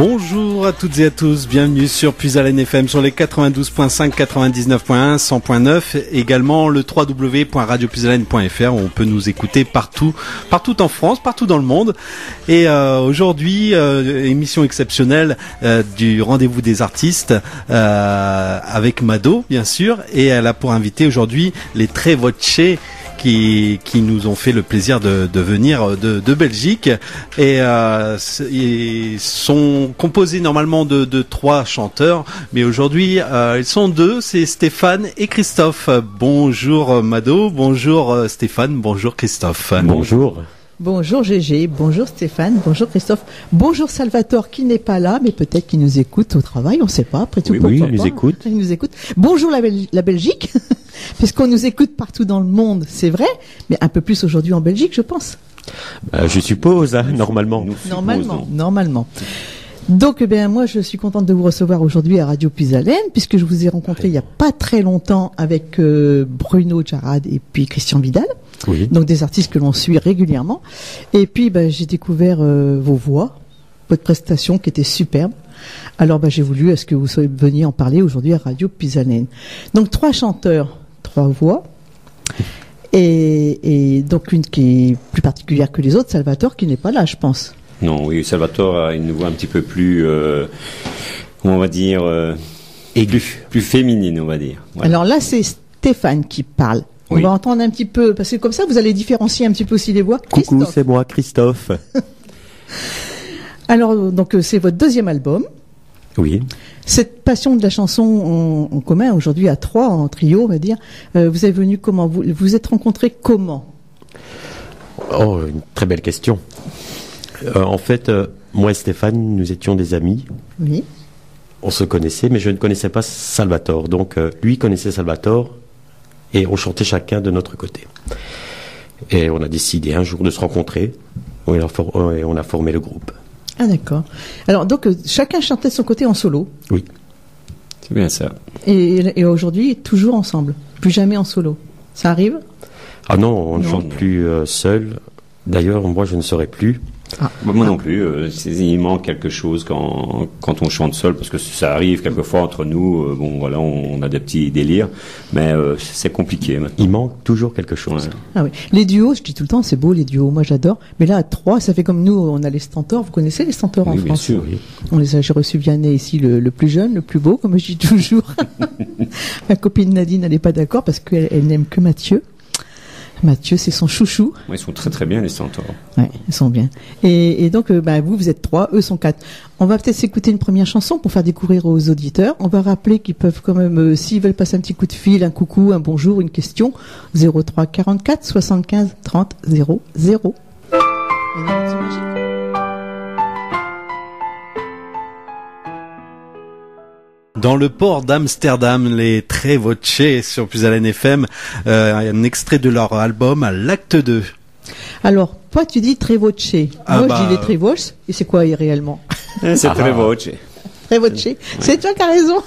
Bonjour à toutes et à tous, bienvenue sur Puisalène FM sur les 92.5, 99.1, 100.9, également le www.radiopuisalène.fr où on peut nous écouter partout en France, partout dans le monde. Et aujourd'hui, émission exceptionnelle du Rendez-vous des artistes avec Mado, bien sûr, et elle a pour invité aujourd'hui les Tre Voce qui nous ont fait le plaisir de venir de Belgique et ils sont composés normalement de 3 chanteurs, mais aujourd'hui ils sont 2, c'est Stéphane et Christophe. Bonjour Mado, bonjour Stéphane, bonjour Christophe. Bonjour. Bonjour Gégé, bonjour Stéphane, bonjour Christophe, bonjour Salvatore qui n'est pas là, mais peut-être qu'il nous écoute au travail, on ne sait pas, après tout. Oui, il nous écoute. Il nous écoute. Bonjour la Belgique, puisqu'on nous écoute partout dans le monde, c'est vrai, mais un peu plus aujourd'hui en Belgique, je pense. Je suppose, normalement. Normalement. Donc, moi, je suis contente de vous recevoir aujourd'hui à Radio Puisalène, puisque je vous ai rencontré il n'y a pas très longtemps avec Bruno Jarad et puis Christian Vidal. Oui. Donc des artistes que l'on suit régulièrement. Et puis j'ai découvert vos voix, votre prestation qui était superbe. Alors j'ai voulu est-ce que vous soyez venu en parler aujourd'hui à Radio Puisalène. Donc 3 chanteurs, 3 voix. Et donc une qui est plus particulière que les autres, Salvatore, qui n'est pas là, je pense. Non, oui, Salvatore a une voix un petit peu plus, on va dire, aiguë, plus féminine, on va dire. Voilà. Alors là, c'est Stéphane qui parle. On va entendre un petit peu, parce que comme ça, vous allez différencier un petit peu aussi les voix. Coucou, c'est moi, Christophe. Alors, donc, c'est votre 2e album. Oui. Cette passion de la chanson en commun, aujourd'hui à 3, en trio, on va dire, vous êtes venu comment? Vous êtes rencontrés comment? Oh, une très belle question. En fait, moi et Stéphane, nous étions des amis. Oui. On se connaissait, mais je ne connaissais pas Salvatore. Donc, lui connaissait Salvatore. Et on chantait chacun de notre côté. Et on a décidé un jour de se rencontrer. Et on a formé le groupe. Ah d'accord. Alors donc chacun chantait de son côté en solo. Oui. C'est bien ça. Et aujourd'hui, toujours ensemble. Plus jamais en solo. Ça arrive? Ah non, on ne chante plus seul. D'ailleurs, moi je ne saurais plus. Moi non plus. Il manque quelque chose quand on chante seul, parce que ça arrive quelquefois entre nous. On a des petits délires, mais c'est compliqué maintenant. Il manque toujours quelque chose. Ouais. Ah oui. Les duos, je dis tout le temps, c'est beau les duos. Moi j'adore. Mais là à 3, ça fait comme nous, on a les stentors. Vous connaissez les stentors en France? Bien sûr. Oui. J'ai reçu Vianney ici, le plus jeune, le plus beau, comme je dis toujours. Ma copine Nadine, elle n'est pas d'accord parce qu'elle n'aime que Mathieu. Mathieu, c'est son chouchou. Ils sont très très bien les stentors. Ouais, ils sont bien. Et donc, vous êtes 3, eux sont 4. On va peut-être s'écouter une première chanson pour faire découvrir aux auditeurs. On va rappeler qu'ils peuvent quand même, s'ils veulent passer un petit coup de fil, un coucou, un bonjour, une question, 03 44 75 30 00. Une énergie magique. Dans le port d'Amsterdam, les Tre Voce sur Puisalène FM, un extrait de leur album à l'acte 2. Alors, toi tu dis Tre Voce. Moi je dis les Tre Voce, et c'est quoi réellement? C'est Tre Voce. Tre Voce. C'est toi qui as raison.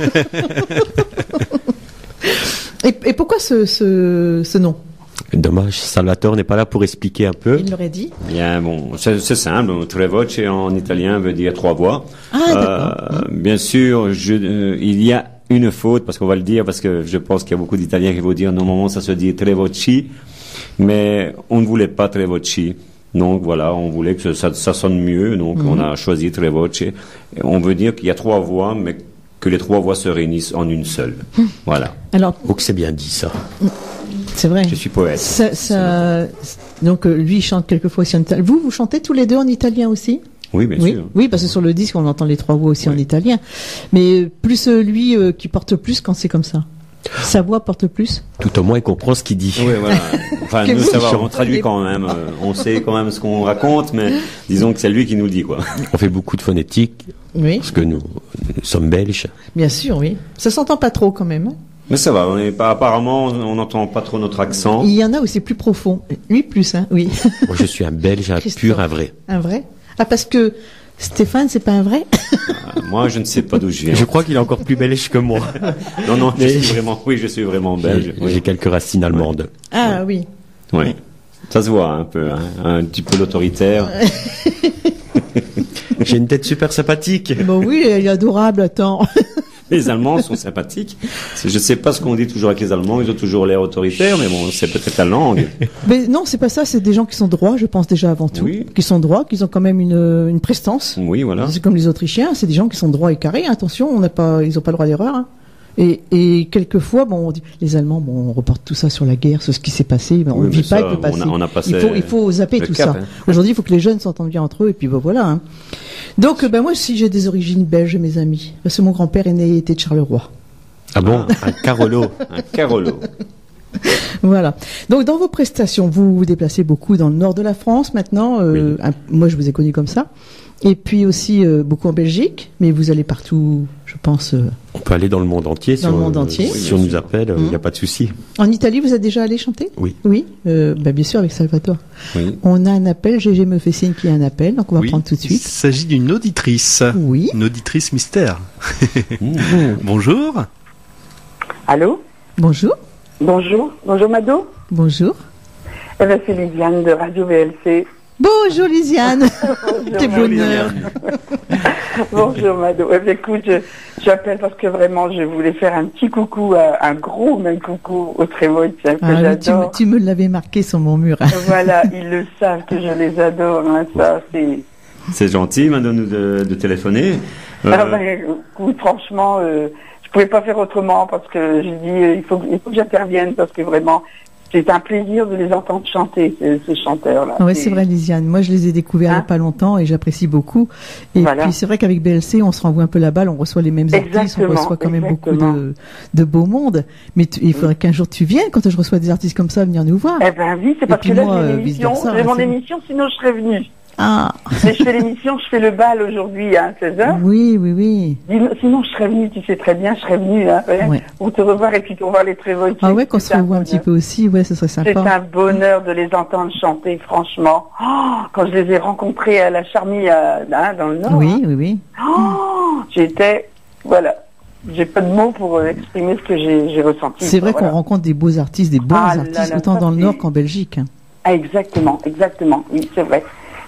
Et pourquoi ce nom? Dommage, Salvatore n'est pas là pour expliquer un peu. Il l'aurait dit. Bien, c'est simple. Tre Voce en italien veut dire 3 voix. D'accord. Bien sûr, il y a une faute, parce qu'on va le dire, parce que je pense qu'il y a beaucoup d'Italiens qui vont dire normalement ça se dit Tre Voce, mais on ne voulait pas Tre Voce. Donc voilà, on voulait que ça sonne mieux, donc on a choisi Tre Voce. On veut dire qu'il y a 3 voix, mais que les 3 voix se réunissent en une seule. Voilà. Alors, Oh, que c'est bien dit ça. c'est vrai. Je suis poète. Donc lui il chante quelquefois aussi en italien. Vous chantez tous les deux en italien aussi? Oui, bien sûr. Oui, parce que sur le disque on entend les 3 voix aussi en italien. Mais plus lui qui porte plus quand c'est comme ça. Sa voix porte plus. Tout au moins, il comprend ce qu'il dit. Oui, voilà. Enfin, nous, ça va, on traduit les- quand même. On sait quand même ce qu'on raconte, mais disons que c'est lui qui nous le dit, quoi. On fait beaucoup de phonétique, Oui, parce que nous sommes belges. bien sûr, oui. Ça s'entend pas trop quand même. Hein. Mais ça va, apparemment, on n'entend pas trop notre accent. Il y en a où c'est plus profond. Lui plus, hein, oui. Moi, je suis un belge, un Christophe. pur, un vrai. Un vrai? Ah, parce que Stéphane, c'est pas un vrai? Moi, je ne sais pas d'où je viens. Je crois qu'il est encore plus belge que moi. Non, Mais- je suis vraiment belge. J'ai Oui. quelques racines allemandes. Ah oui. Oui. Ça se voit un peu, hein, un petit peu l'autoritaire. J'ai une tête super sympathique. Bon oui, elle est adorable, attends. Les Allemands sont sympathiques. Je ne sais pas ce qu'on dit toujours avec les Allemands. Ils ont toujours l'air autoritaires, mais bon, c'est peut-être la langue. Mais non, c'est pas ça, c'est des gens qui sont droits, je pense déjà avant tout. Oui. Qui sont droits, qui ont quand même une prestance. Oui, voilà. C'est comme les Autrichiens, c'est des gens qui sont droits et carrés, attention, ils n'ont pas le droit à l'erreur. Hein. Et quelquefois, bon, on dit, les Allemands, bon, on reporte tout ça sur la guerre, sur ce qui s'est passé, mais on ne Oui, vit mais pas ça, avec le passé. on a passé Il faut zapper le tout cap, ça. hein. Aujourd'hui, il faut que les jeunes s'entendent bien entre eux, et puis ben, voilà. Hein. Donc, ben moi, si j'ai des origines belges, mes amis, parce que mon grand-père était de Charleroi. Ah bon, un Carolo. Un Carolo. Voilà. Donc, dans vos prestations, vous vous déplacez beaucoup dans le nord de la France maintenant. Oui. Moi, je vous ai connu comme ça. Et puis aussi beaucoup en Belgique, mais vous allez partout, je pense. On peut aller dans le monde entier. Dans le monde entier. Si on nous appelle, il n'y a pas de souci. En Italie, vous êtes déjà allé chanter? Oui. Oui, bien sûr, avec Salvatore. Oui. On a un appel, GG me fait signe qu'il y a un appel, donc on va Oui, prendre tout de il suite. s'agit d'une auditrice. Oui. Une auditrice mystère. Bonjour. Allô? Bonjour. Bonjour. Bonjour Mado. Bonjour. Eh ben, c'est Liliane de Radio VLC. Bonjour Lisiane. Quel Bonjour, bonheur. Bonjour Mado. Eh bien, écoute, j'appelle parce que vraiment, je voulais faire un petit coucou, un gros même coucou au Trévoy, que Ah, oui, j'adore. tu me l'avais marqué sur mon mur. Hein. Voilà, ils le savent que je les adore. Hein, ça, c'est... C'est gentil, madame, de téléphoner. Ah ben, écoute, franchement, je pouvais pas faire autrement parce que j'ai dit, il faut que j'intervienne parce que vraiment, c'est un plaisir de les entendre chanter, ces chanteurs-là. Ah ouais, c'est vrai Lisiane. Moi, je les ai découverts il n'y a pas longtemps et j'apprécie beaucoup. Et Voilà. puis, c'est vrai qu'avec BLC, on se renvoie un peu la balle, on reçoit les mêmes artistes, on Exactement, reçoit quand même beaucoup exactement. de beau monde. Mais il faudrait qu'un jour tu viennes, quand je reçois des artistes comme ça, venir nous voir. Eh ben oui, c'est Et parce puis que là, moi, j'ai une émission, vice-versa, j'ai mon c'est- émission, sinon je serais venue. Ah, Mais je fais l'émission, je fais le bal aujourd'hui à 16h. oui, oui, oui. Sinon, je serais venue, tu sais très bien, je serais venue hein, Ouais. pour te revoir et puis pour voir les Trévoy. Ah ouais, qu'on se revoit un petit peu aussi, ouais, ce serait C'est sympa. un bonheur de les entendre chanter, franchement. Oh, quand je les ai rencontrés à la Charmille, dans le Nord, Oui, hein, oui, oui. j'étais, voilà, j'ai pas de mots pour exprimer ce que j'ai ressenti. C'est vrai Voilà. qu'on rencontre des beaux artistes, des bons Ah là artistes, là, autant ça, dans le c'est- Nord qu'en Belgique. Hein. Ah, exactement, oui, c'est vrai.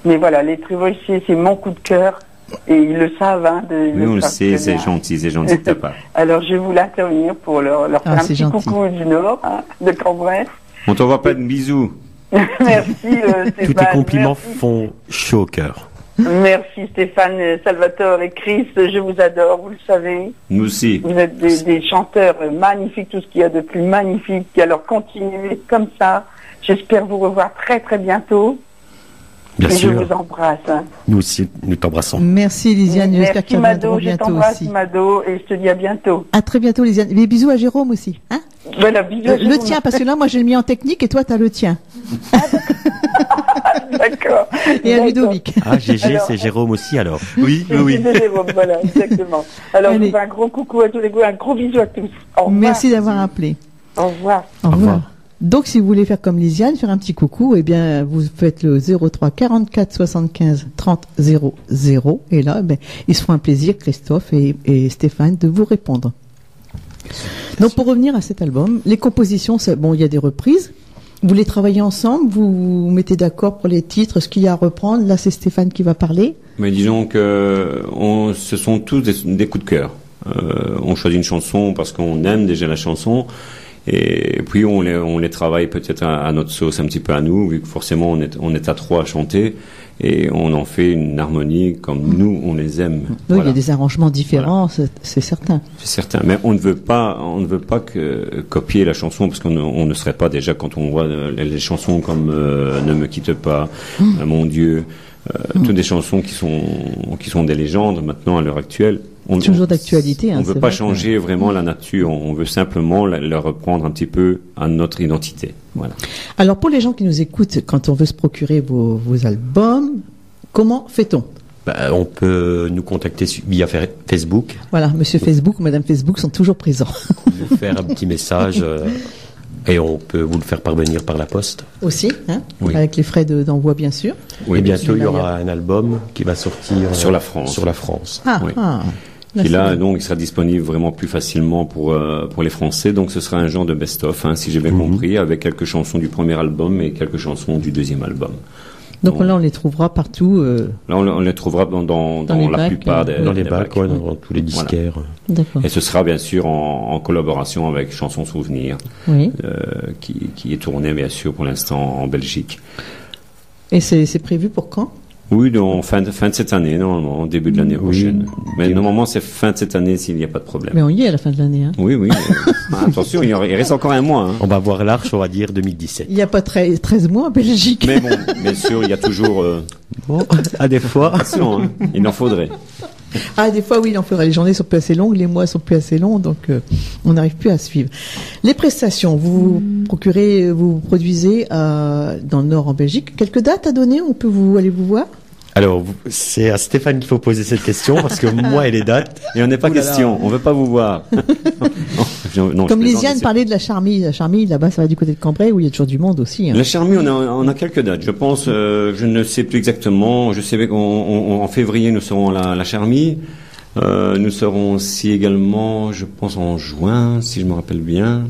Mais voilà, les Trévoy, c'est mon coup de cœur. Et ils le savent, hein. Oui, on le savent sait, très c'est bien. gentil de ta part. Alors, je voulais intervenir pour leur faire un c'est petit gentil. coucou du Nord, hein, de Cambrai. On t'envoie pas de bisous. Merci, Tous Stéphane. tes compliments Merci. font chaud au cœur. Merci, Stéphane, Salvatore et Chris. Je vous adore, vous le savez. Nous aussi. Vous êtes des chanteurs magnifiques, tout ce qu'il y a de plus magnifique. Alors, continuez comme ça. J'espère vous revoir très, très bientôt. Bien et je sûr. vous embrasse. Hein. Nous aussi, nous t'embrassons. Merci Lisiane, j'espère Merci, qu'ils reviendront Mado. Je bientôt t'embrasse, aussi. Mado, et je te dis à bientôt. À très bientôt Lisiane. Des bisous à Jérôme aussi. Hein Voilà, bisous. à le Jérôme. tien, parce que là, moi, j'ai le mien en technique et toi, t'as le tien. D'accord. Et à D'accord. Ludovic. Ah, GG, Alors- c'est Jérôme aussi alors. Oui, C'est Jérôme, voilà, exactement. Alors, je Allez. vous fais un gros coucou à tous les gars, un gros bisou à tous. Au revoir. Merci d'avoir appelé. Au revoir. Au revoir. revoir. Donc, si vous voulez faire comme Lisiane, faire un petit coucou, eh bien, vous faites le 03 44 75 30 00. Et là, ben, ils se feront un plaisir, Christophe et Stéphane, de vous répondre. Donc, pour revenir à cet album, les compositions, bon, il y a des reprises. Vous les travaillez ensemble, vous vous mettez d'accord pour les titres, ce qu'il y a à reprendre. Là, c'est Stéphane qui va parler. Mais disons que ce sont tous des coups de cœur. On choisit une chanson parce qu'on aime déjà la chanson. Et puis on les travaille peut-être à notre sauce, un petit peu à nous, vu que forcément on est à trois à chanter, et on en fait une harmonie comme nous on les aime. Oui, Voilà. il y a des arrangements différents, c'est certain. C'est certain, mais on ne veut pas copier la chanson parce qu'on ne serait pas déjà quand on voit les chansons comme Ne me quitte pas, Mon Dieu, toutes des chansons qui sont des légendes maintenant à l'heure actuelle. Toujours d'actualité. On Hein, ne veut c'est pas vrai. changer vraiment la nature, on veut simplement le reprendre un petit peu à notre identité. Voilà. Alors pour les gens qui nous écoutent, quand on veut se procurer vos albums, comment fait-on? On peut nous contacter via Facebook, Voilà, Monsieur Facebook ou Madame Facebook sont toujours présents. nous faire un petit message et on peut vous le faire parvenir par la poste. Aussi, hein, Oui. avec les frais d'envoi bien sûr. Oui, et bientôt, il y d'une aura un album qui va sortir Sur la France. Sur la France. Ah, Oui. là, Qui c'est là, bien. donc, il sera disponible vraiment plus facilement pour les Français. Donc, ce sera un genre de best-of, hein, si j'ai bien compris, avec quelques chansons du premier album et quelques chansons du deuxième album. Donc là, on les trouvera partout. Là, on les trouvera dans les la bacs, plupart des Dans les bacs, ouais, dans tous les disquaires. D'accord. Et ce sera bien sûr en collaboration avec Chanson Souvenir, Oui. qui est tourné bien sûr pour l'instant en Belgique. Et c'est prévu pour quand? Oui, donc fin de cette année, normalement, au début de l'année prochaine. Mais normalement, c'est fin de cette année s'il n'y a pas de problème. Mais on y est à la fin de l'année. Hein. Oui. Attention, il reste encore un mois. Hein. On va voir l'Arche, on va dire 2017. Il n'y a pas 13 mois en Belgique. Mais bon, bien sûr, il y a toujours... Bon, à des fois. attention, hein, il en faudrait. Ah, des fois, oui, il en faudrait. Les journées sont plus assez longues, les mois sont plus assez longs, donc on n'arrive plus à suivre. Les prestations, vous produisez dans le Nord en Belgique. Quelques dates à donner? On peut aller vous voir? Alors, c'est à Stéphane qu'il faut poser cette question, parce que moi et les dates... Et on n'est pas question, on veut pas vous voir. Non, comme Lisiane parlait de la Charmille. La Charmille, là-bas, ça va du côté de Cambrai, où il y a toujours du monde aussi. Hein. La Charmille, on a quelques dates. Je pense, je ne sais plus exactement. Je sais qu'en février, nous serons à la Charmille. Nous serons aussi également, je pense, en juin, si je me rappelle bien.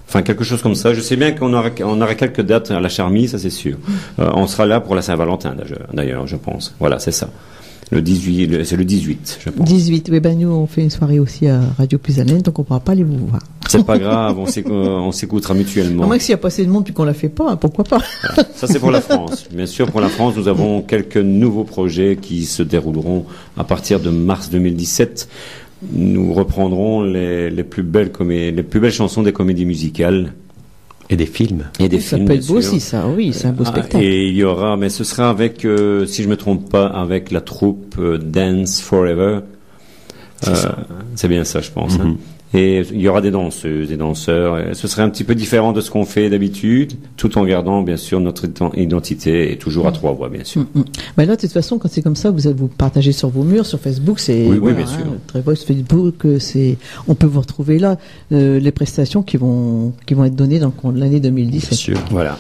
Enfin, quelque chose comme ça. Je sais bien qu'on aura quelques dates à la Charmille, ça c'est sûr. On sera là pour la Saint-Valentin, d'ailleurs, je pense. Voilà, c'est ça. C'est le 18, je pense. 18, oui, ben nous, on fait une soirée aussi à Radio Puisalène, donc on ne pourra pas aller vous voir. C'est pas grave, on s'écoutera mutuellement. À moins que s'il y a pas assez de monde puis qu'on la fait pas, pourquoi pas? Voilà. Ça, c'est pour la France. Bien sûr, pour la France, nous avons quelques nouveaux projets qui se dérouleront à partir de mars 2017. Nous reprendrons les plus belles chansons des comédies musicales. Et des films. Et des ça films, peut être beau bien sûr. aussi, ça, oui, c'est un beau spectacle. Et il y aura, mais ce sera avec, si je me trompe pas, avec la troupe Dance Forever. C'est bien ça, je pense. Hein. Et il y aura des danseuses, des danseurs. Et ce serait un petit peu différent de ce qu'on fait d'habitude, tout en gardant, bien sûr, notre identité et toujours à 3 voix, bien sûr. Ben là, de toute façon, quand c'est comme ça, vous partagez sur vos murs, sur Facebook, c'est Oui, bien sûr. Très beau Facebook, on peut vous retrouver là les prestations qui vont être données dans l'année 2017. Bien sûr. Voilà.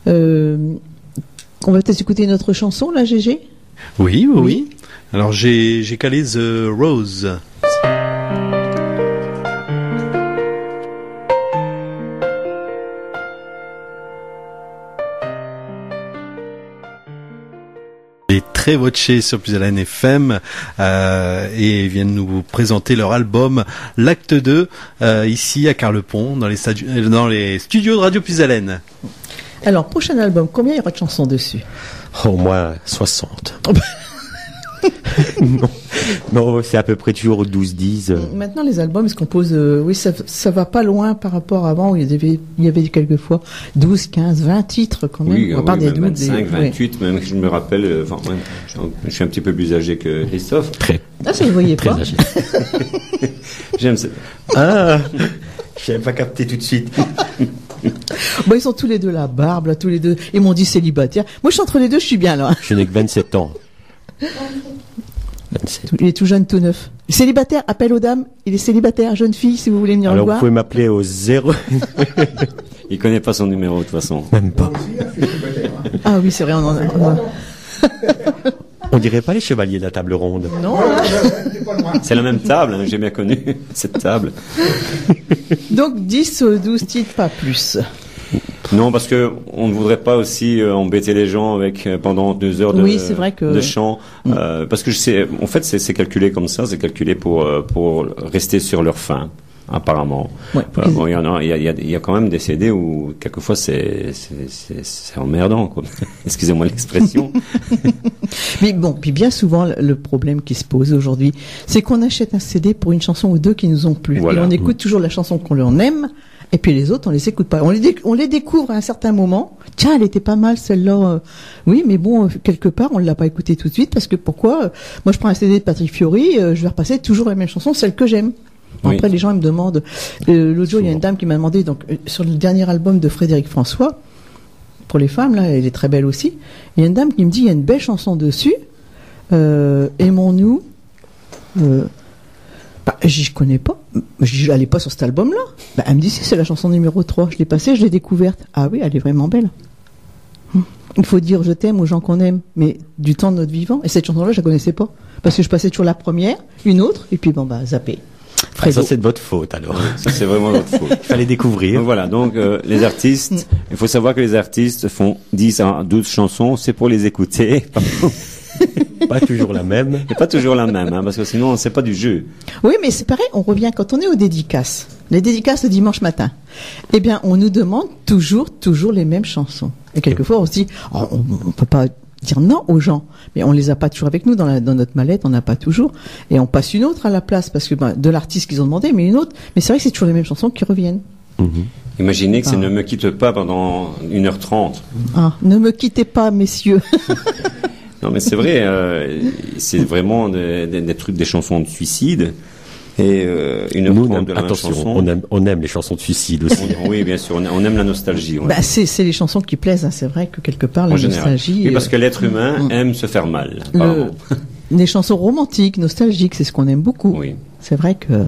On va peut-être écouter notre chanson là, Gégé. Oui. Alors j'ai calé The Rose. Et très watchés sur Puisalène FM et ils viennent nous présenter leur album L'Acte 2 ici à Carlepont dans les studios de Radio Puisalène. Alors, prochain album, combien il y aura de chansons dessus? Au moins 60. Non, c'est à peu près toujours 12-10. Maintenant, les albums se composent, oui, ça va pas loin par rapport à avant où il y avait quelques fois 12, 15, 20 titres quand même. Oui, à part des 25, 28, même je me rappelle, je suis un petit peu plus âgé que Christophe. Très. Ah, ça, vous voyez Très pas. âgé. J'aime ça. Ah, je n'avais pas capté tout de suite. Bon, ils sont tous les deux la barbe, là, tous les deux. Ils m'ont dit célibataire. Moi, je suis entre les deux, je suis bien, là. Je n'ai que 27 ans. 27. Il est tout jeune, tout neuf. Célibataire, appel aux dames. Il est célibataire, jeune fille, si vous voulez venir Alors, le vous voir. pouvez m'appeler au 0. Il connaît pas son numéro, de toute façon. Même pas. Ah oui, c'est vrai, on en a. On dirait pas les chevaliers de la table ronde. Non, là. C'est la même table, hein, j'ai bien connu cette table. Donc, 10 ou 12 titres, pas plus. Non, parce que on ne voudrait pas aussi embêter les gens avec pendant 2 heures Oui, c'est vrai que... de chant, parce que en fait, c'est calculé comme ça, c'est calculé pour rester sur leur faim, apparemment. Ouais, bon, il y a quand même des CD où quelquefois c'est emmerdant, quoi. Excusez-moi l'expression. Mais bon, puis bien souvent, le problème qui se pose aujourd'hui, c'est qu'on achète un CD pour une chanson ou deux qui nous ont plu. Voilà. Et on écoute toujours la chanson qu'on en aime, et puis les autres, on les écoute pas. On les découvre à un certain moment. Tiens, elle était pas mal, celle-là. Oui, mais bon, quelque part, on l'a pas écoutée tout de suite, parce que pourquoi? Moi, je prends un CD de Patrick Fiori, je vais repasser toujours la même chanson, celle que j'aime. Oui. Après, les gens ils me demandent. L'autre jour, il y a une dame qui m'a demandé, donc, sur le dernier album de Frédéric François, pour les femmes, là, elle est très belle aussi. Il y a une dame qui me dit, il y a une belle chanson dessus, Aimons-nous. Je connais pas. Je n'allais pas sur cet album-là. Elle me dit, si, c'est la chanson numéro 3. Je l'ai passée, je l'ai découverte. Ah oui, elle est vraiment belle. Il faut dire je t'aime aux gens qu'on aime, mais du temps de notre vivant. Et cette chanson-là, je la connaissais pas. Parce que je passais toujours la première, une autre, et puis zappé. Ah, ça, c'est de votre faute, alors. Ça, c'est vraiment votre faute. Il fallait découvrir. Donc voilà, donc les artistes, il faut savoir que les artistes font 10 à 12 chansons, c'est pour les écouter. Pas toujours la même. Et pas toujours la même, hein, parce que sinon, c'est pas du jeu. Oui, mais c'est pareil, on revient quand on est aux dédicaces. Les dédicaces le dimanche matin. Eh bien, on nous demande toujours les mêmes chansons. Et quelquefois, on se dit, oh, on peut pas dire non aux gens. Mais on les a pas toujours avec nous dans notre mallette, on n'a pas toujours. Et on passe une autre à la place, parce que de l'artiste qu'ils ont demandé, mais une autre. Mais c'est vrai que c'est toujours les mêmes chansons qui reviennent. Imaginez que c'est Ne me quitte pas pendant 1h30. Ah, ne me quittez pas, messieurs. Non, mais c'est vrai, c'est vraiment des trucs, des chansons de suicide. Et une Nous, de la attention, chanson. on aime les chansons de suicide aussi. Oui, bien sûr, on aime la nostalgie. Ouais. Bah, c'est les chansons qui plaisent, hein. C'est vrai que quelque part, la En général. nostalgie. Oui, parce que l'être humain aime se faire mal. apparemment. Les chansons romantiques, nostalgiques, c'est ce qu'on aime beaucoup. Oui. C'est vrai que.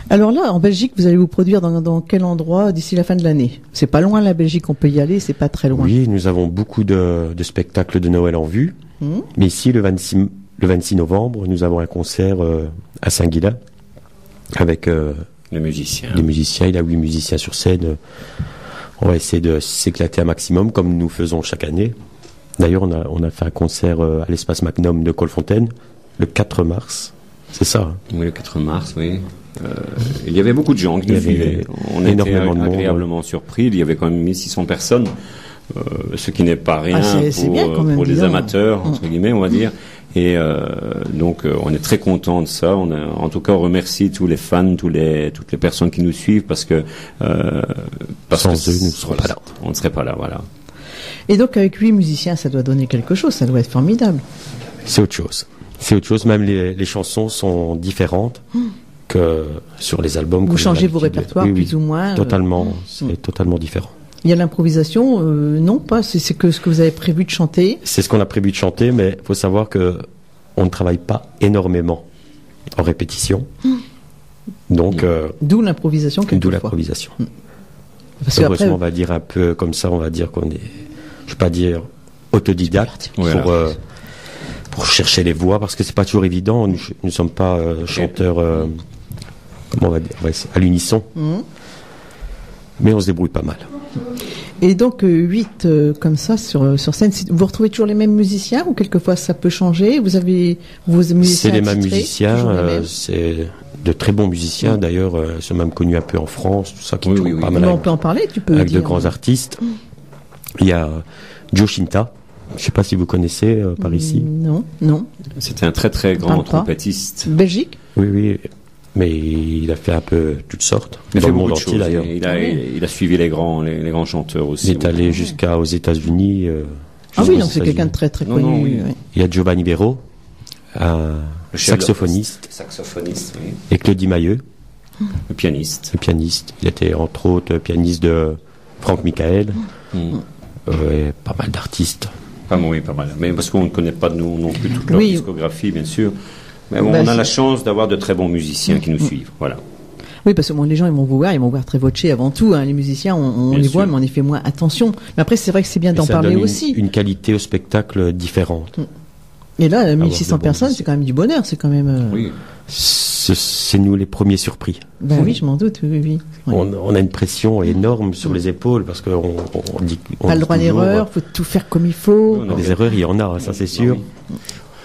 Alors là, en Belgique, vous allez vous produire dans quel endroit d'ici la fin de l'année? C'est pas loin la Belgique, on peut y aller, c'est pas très loin. Oui, nous avons beaucoup de spectacles de Noël en vue. Mais ici, le 26 novembre, nous avons un concert à Saint-Guilain avec Les musiciens. des musiciens. Il y a 8 musiciens sur scène. On va essayer de s'éclater un maximum, comme nous faisons chaque année. D'ailleurs, on a fait un concert à l'espace Magnum de Colfontaine le 4 mars. C'est ça. Hein. Oui, le 4 mars, oui. Il y avait beaucoup de gens qui Il y nous avait suivaient. On était énormément de monde, agréablement surpris. Il y avait quand même 1600 personnes, ce qui n'est pas rien c'est bien quand même, pour dis les donc. amateurs, entre guillemets, on va dire. Et donc, on est très content de ça. En tout cas, on remercie tous les fans, toutes les personnes qui nous suivent, parce que Sans eux, nous ne serons pas là. On ne serait pas là, voilà. Et donc, avec 8 musiciens, ça doit donner quelque chose, ça doit être formidable. C'est autre chose. C'est autre chose. Même les chansons sont différentes que sur les albums. Vous que changez j'ai vos l'habitude de- répertoires Oui, oui. plus ou moins. Totalement. C'est totalement différent. Il y a l'improvisation, non pas, c'est que ce que vous avez prévu de chanter. C'est ce qu'on a prévu de chanter, mais il faut savoir que on ne travaille pas énormément en répétition. Donc, D'où l'improvisation d'où quelquefois. l'improvisation. Parce qu'après, Heureusement, on va dire un peu comme ça, on va dire qu'on est, je vais pas dire autodidacte Voilà. pour chercher les voix, parce que c'est pas toujours évident. Nous ne sommes pas chanteurs, comment on va dire, à l'unisson. Mais on se débrouille pas mal. et donc 8 comme ça sur scène, vous retrouvez toujours les mêmes musiciens ou quelquefois ça peut changer? Vous avez vos musiciens C'est les mêmes attitrés, musiciens, toujours les mêmes c'est de très bons musiciens. D'ailleurs, ils sont même connus un peu en France, tout ça, qui Oui, tournent oui, oui. pas mal Mais on avec, peut en parler, tu peux avec de dire. grands artistes. Il y a Joe Shinta. Je sais pas si vous connaissez par ici. Non. C'était un très très grand Parle pas. trompettiste. Belgique? Oui, oui. Mais il a fait un peu toutes sortes. Il a Dans fait le monde beaucoup de entier choses. d'ailleurs. Il a suivi les grands chanteurs aussi. Il est allé jusqu'aux États-Unis. Ah jusqu'aux oui, donc c'est quelqu'un de États-Unis. très très Non, connu. non, oui. ouais. Il y a Giovanni Vero, un Le chef saxophoniste, Saxophoniste, oui. et Claudie Mailleux, Le pianiste. le pianiste. Il était entre autres pianiste de Franck Michael, et pas mal d'artistes. Oui, pas mal. Mais parce qu'on ne connaît pas nous non plus toute leur Oui. discographie, bien sûr. Mais bon, Bah, on a la c'est- chance d'avoir de très bons musiciens qui nous suivent. Voilà. Oui, parce que bon, les gens ils vont voir très voce avant tout. Hein. Les musiciens, on Bien les sûr. voit, mais on y fait moins attention. Mais après, c'est vrai que c'est bien Et d'en ça parler donne aussi. une qualité au spectacle différente. Et là, de 1600 bons personnes, musiciens. c'est quand même du bonheur. C'est quand même. Oui. C'est nous les premiers surpris. Ben oui, je m'en doute. Oui. Ouais. On a une pression énorme sur les épaules parce qu'on dit. on Pas le dit droit à toujours, l'erreur, faut tout faire comme il faut. Non, des erreurs, il y en a, ça c'est sûr. oui.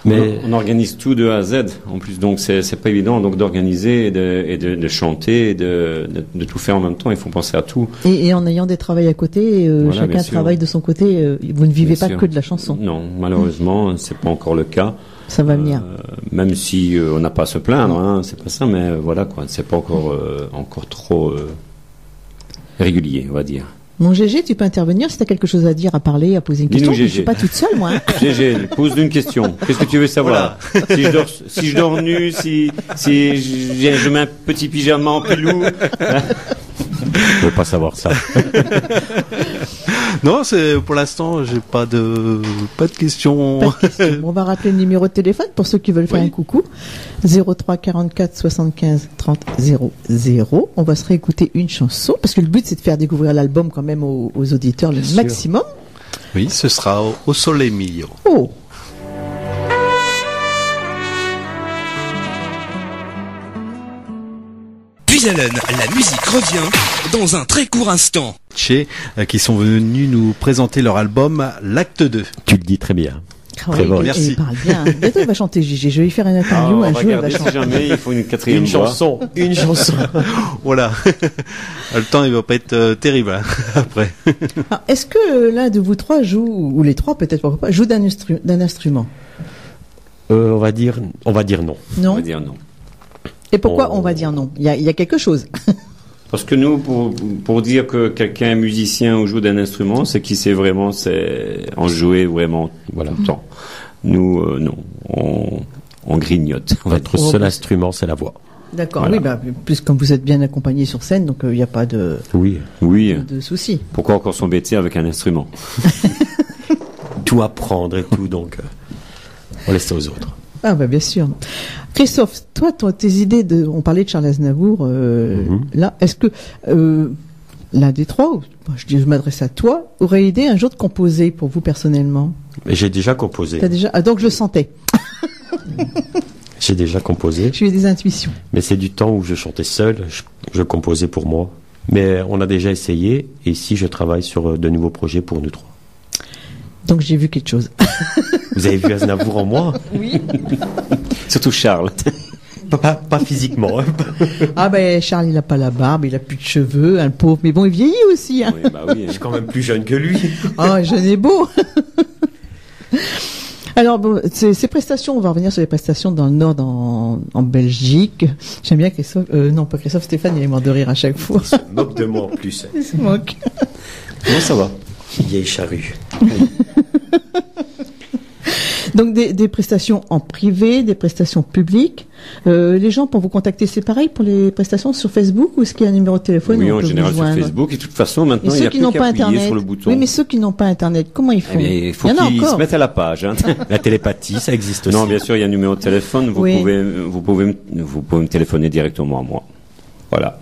Mais On organise tout de A à Z, en plus, donc c'est pas évident donc d'organiser et de chanter, et de tout faire en même temps. Il faut penser à tout. Et en ayant des travails à côté, Voilà, chacun bien sûr. travaille de son côté. Vous ne vivez Bien pas sûr. que de la chanson. Non, malheureusement, c'est pas encore le cas. Ça va venir. Même si on n'a pas à se plaindre, hein, c'est pas ça, mais voilà quoi, c'est pas encore trop régulier, on va dire. Mon GG, tu peux intervenir si tu as quelque chose à dire, à parler, à poser une Dis-nous, question. Je GG. suis pas toute seule, moi. hein. GG, pose une question. Qu'est-ce que tu veux savoir? Si je dors nu, si je mets un petit pyjama en pilou. je ne veux pas savoir ça. Non, c'est pour l'instant, j'ai pas de questions. Pas de question. Bon, on va rappeler le numéro de téléphone pour ceux qui veulent faire Oui. un coucou. 03 44 75 30 00. On va se réécouter une chanson parce que le but c'est de faire découvrir l'album quand même aux auditeurs le Bien sûr. maximum. Oui, ce sera au Sole Mio. Oh. Puis Allen, la musique revient dans un très court instant. Qui sont venus nous présenter leur album L'Acte 2. Tu le dis très bien. Très bon, merci. Il parle bien. Bientôt, il va chanter Gigi. Je vais lui faire une interview un jour. Il va chanter. Si jamais il faut une quatrième voix. Une chanson. Voilà. Le temps, il va pas être terrible hein, après. Alors, est-ce que l'un de vous trois joue, ou les trois peut-être, pourquoi pas, joue d'un instrument? On va dire non. On va dire non. Et pourquoi on va dire non? Il y a quelque chose. Parce que nous, pour dire que quelqu'un est musicien ou joue d'un instrument, c'est qu'il sait vraiment en jouer vraiment tout le temps. Nous, non, on grignote. Votre seul instrument, c'est la voix. D'accord, Voilà. oui, plus comme vous êtes bien accompagné sur scène, donc il n'y a pas de souci. Pourquoi encore s'embêter avec un instrument? Tout apprendre et tout, donc on laisse ça aux autres. Ah bien sûr. Christophe, toi, tes idées on parlait de Charles Aznavour, là, est-ce que l'un des trois, je m'adresse à toi, aurait idée un jour de composer pour vous personnellement? Mais j'ai déjà composé. T'as déjà? Ah, donc je le sentais. J'ai déjà composé. J'ai eu des intuitions. Mais c'est du temps où je chantais seul, je composais pour moi. Mais on a déjà essayé, et ici je travaille sur de nouveaux projets pour nous trois. Donc j'ai vu quelque chose. Vous avez vu Aznavour en moi? Oui. Surtout Charles. Pas physiquement. Ah Charles, il a pas la barbe, il a plus de cheveux, le pauvre. Mais bon, il vieillit aussi. Hein. Oui. Je suis quand même plus jeune que lui. Ah, jeune et beau. Alors, ces prestations, on va revenir sur les prestations dans le Nord, en Belgique. J'aime bien Christophe, non pas Christophe, Stéphane, il est mort de rire à chaque fois. Il se moque de moi en plus. Il se moque. Comment ça va? Vieille charrue. Donc des prestations en privé, des prestations publiques. Les gens, pour vous contacter, c'est pareil pour les prestations sur Facebook ou est-ce qu'il y a un numéro de téléphone? Oui, où on en peut général vous sur joindre? Facebook. Et de toute façon, maintenant, Et il n'y ceux a qui plus n'ont qu'à pas appuyer Internet. sur le bouton. Oui, mais ceux qui n'ont pas Internet, comment ils font? Eh bien, il faut y en a qu'ils encore. se mettent à la page. Hein. La télépathie, ça existe aussi. Non, bien sûr, il y a un numéro de téléphone. Vous Oui. pouvez me téléphoner directement à moi. Voilà.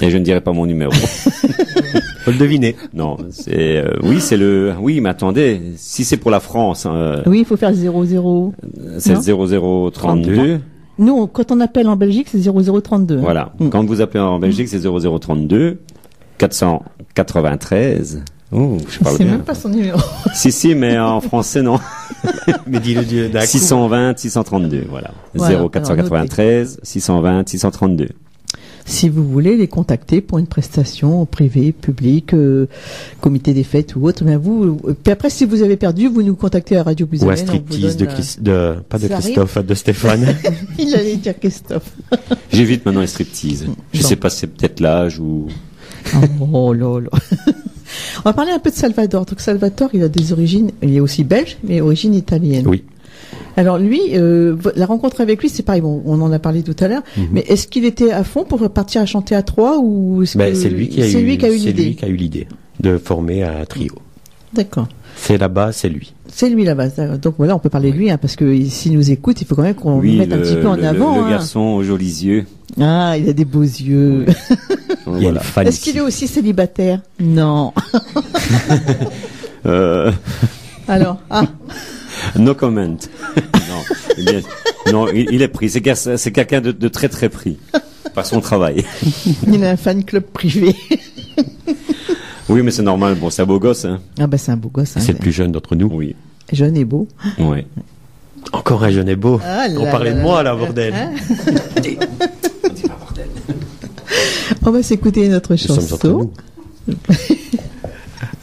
Et je ne dirai pas mon numéro. Faut le deviner. Non, c'est oui, mais attendez, si c'est pour la France, Oui, il faut faire 00. c'est Non. 0032. Nous, quand on appelle en Belgique, c'est 0032. hein. Voilà. Mm. Quand vous appelez en Belgique, c'est 0032 493. Oh, je parle C'est bien. même pas son numéro. Si, mais en français non. Mais dis-le d'un coup. 620 632, voilà. Voilà, 0493 620 632. Si vous voulez les contacter pour une prestation privée, publique, comité des fêtes ou autre, mais puis après, si vous avez perdu, vous nous contactez à Radio Plus Ou un Hélène, on vous striptease donne, pas de Ça Christophe, de Stéphane. Il allait dire Christophe. J'évite maintenant les striptease. Je Bon. sais pas si c'est peut-être l'âge ou... Oh là là. On va parler un peu de Salvatore. Donc Salvatore, il a des origines, il est aussi belge, mais origine italienne. Oui. Alors lui, la rencontre avec lui, c'est pareil, bon, on en a parlé tout à l'heure, mais est-ce qu'il était à fond pour partir à chanter à trois ou est-ce que C'est lui qui a c'est lui qui a eu c'est l'idée? lui qui a eu l'idée de former un trio. D'accord. C'est là-bas, c'est lui. C'est lui la base. Donc voilà, on peut parler de lui, hein, parce que s'il nous écoute, il faut quand même qu'on le Oui, mette un petit peu en avant. le hein. garçon aux jolis yeux. Ah, il a des beaux yeux. Il y a une fan Est-ce ici. qu'il est aussi célibataire? Non. Alors, No comment. Non, eh bien, non, il est pris. C'est quelqu'un de très très pris par son travail. il a un fan club privé. Oui, mais c'est normal. Bon, c'est un beau gosse, hein. Ah ben c'est un beau gosse. Hein, C'est le plus jeune d'entre nous. Oui. jeune et beau. Ouais. Encore un jeune et beau. Ah On là parlait là de moi, là. là, bordel. Hein On va s'écouter notre Nous sommes entre chanson. nous.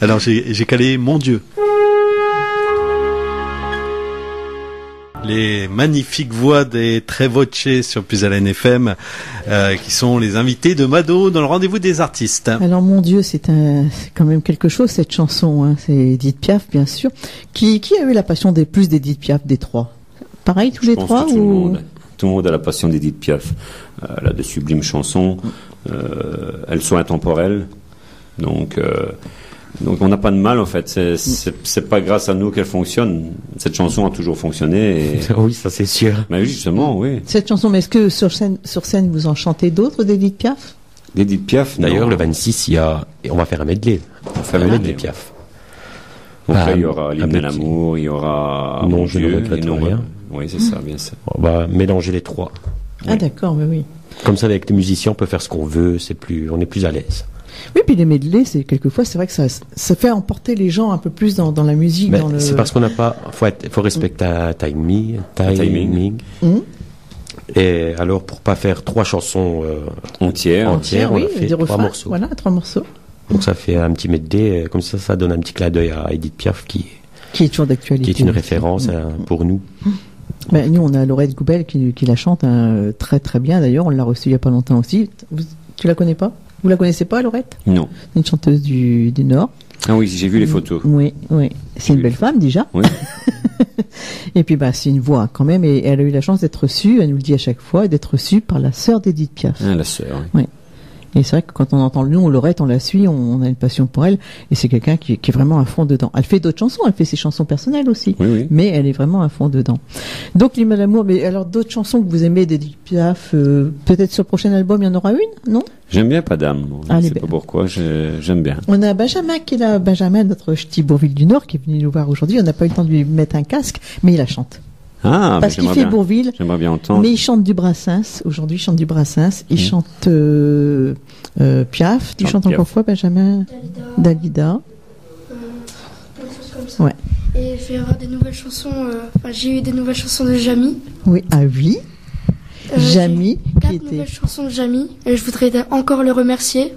Alors j'ai calé Mon Dieu. Les magnifiques voix des Trevoce sur Puisalène FM, qui sont les invités de Mado dans le rendez-vous des artistes. Alors mon Dieu, c'est quand même quelque chose cette chanson. Hein. C'est Edith Piaf, bien sûr. Qui a eu la passion plus d'Edith Piaf des trois? Pareil tous les Je pense trois que tout le ou monde. Tout le monde a la passion d'Edith Piaf. Elle a de sublimes chansons. Elles sont intemporelles. Donc on n'a pas de mal en fait. C'est pas grâce à nous qu'elle fonctionne. Cette chanson a toujours fonctionné. Et... Oui, ça c'est sûr. Mais oui, justement, oui. cette chanson? Mais est-ce que sur scène vous en chantez d'autres d'Edith Piaf? D'Edith Piaf. D'ailleurs, non. le 26, on va faire un medley. On fait un Un medley. medley Piaf. Donc là, Ah, il y aura un l'hymne à petit- l'amour, il y aura Non, Mon je ne Dieu, regrette et non, rien. Oui, c'est ça, bien sûr. On va mélanger les trois. Ah d'accord, oui. Comme ça, avec les musiciens, on peut faire ce qu'on veut, on est plus à l'aise. Oui, puis les medley, c'est vrai que ça fait emporter les gens un peu plus dans la musique. C'est parce qu'on n'a pas, faut respecter un timing. Et alors, pour pas faire 3 chansons entières, on fait 3 morceaux. Voilà, 3 morceaux. Donc ça fait un petit medley, comme ça donne un petit clin d'œil à Edith Piaf qui est toujours d'actualité. Qui est une référence pour nous. Ben, nous, on a Laurette Goubel qui la chante très très bien. D'ailleurs, on l'a reçue il y a pas longtemps aussi. Tu la connais pas? Vous la connaissez pas, Laurette? Non. Une chanteuse du Nord. Ah oui, j'ai vu les photos. Oui. C'est une belle femme déjà. Oui. Et puis c'est une voix quand même, et elle a eu la chance d'être reçue, elle nous le dit à chaque fois, d'être reçue par la sœur d'Edith Piaf. Ah, la sœur. Oui. Et c'est vrai que quand on entend le nom Laurette, on la suit, on a une passion pour elle, et c'est quelqu'un qui est vraiment à fond dedans. Elle fait d'autres chansons, elle fait ses chansons personnelles aussi, mais elle est vraiment à fond dedans. Donc l'hymne à l'amour, mais alors d'autres chansons que vous aimez d'Edith Piaf, peut-être sur le prochain album il y en aura une, non? J'aime bien Padam, je ne sais pas pourquoi, j'aime bien. On a Benjamin qui est là, Benjamin, notre ch'ti Bourville du Nord, qui est venu nous voir aujourd'hui. On n'a pas eu le temps de lui mettre un casque, mais il la chante. Ah, parce qu'il fait Bourville. J'aimerais bien entendre. Mais il chante du Brassens. Aujourd'hui, il chante du Brassens. Il chante Piaf. Tu chantes encore quoi, Benjamin? Dalida. Plein de choses comme ça. Ouais. Et je vais avoir des nouvelles chansons. J'ai eu des nouvelles chansons de Jamy. Oui, ah oui. Jamy. 4 nouvelles chansons de Jamy. Et je voudrais encore le remercier.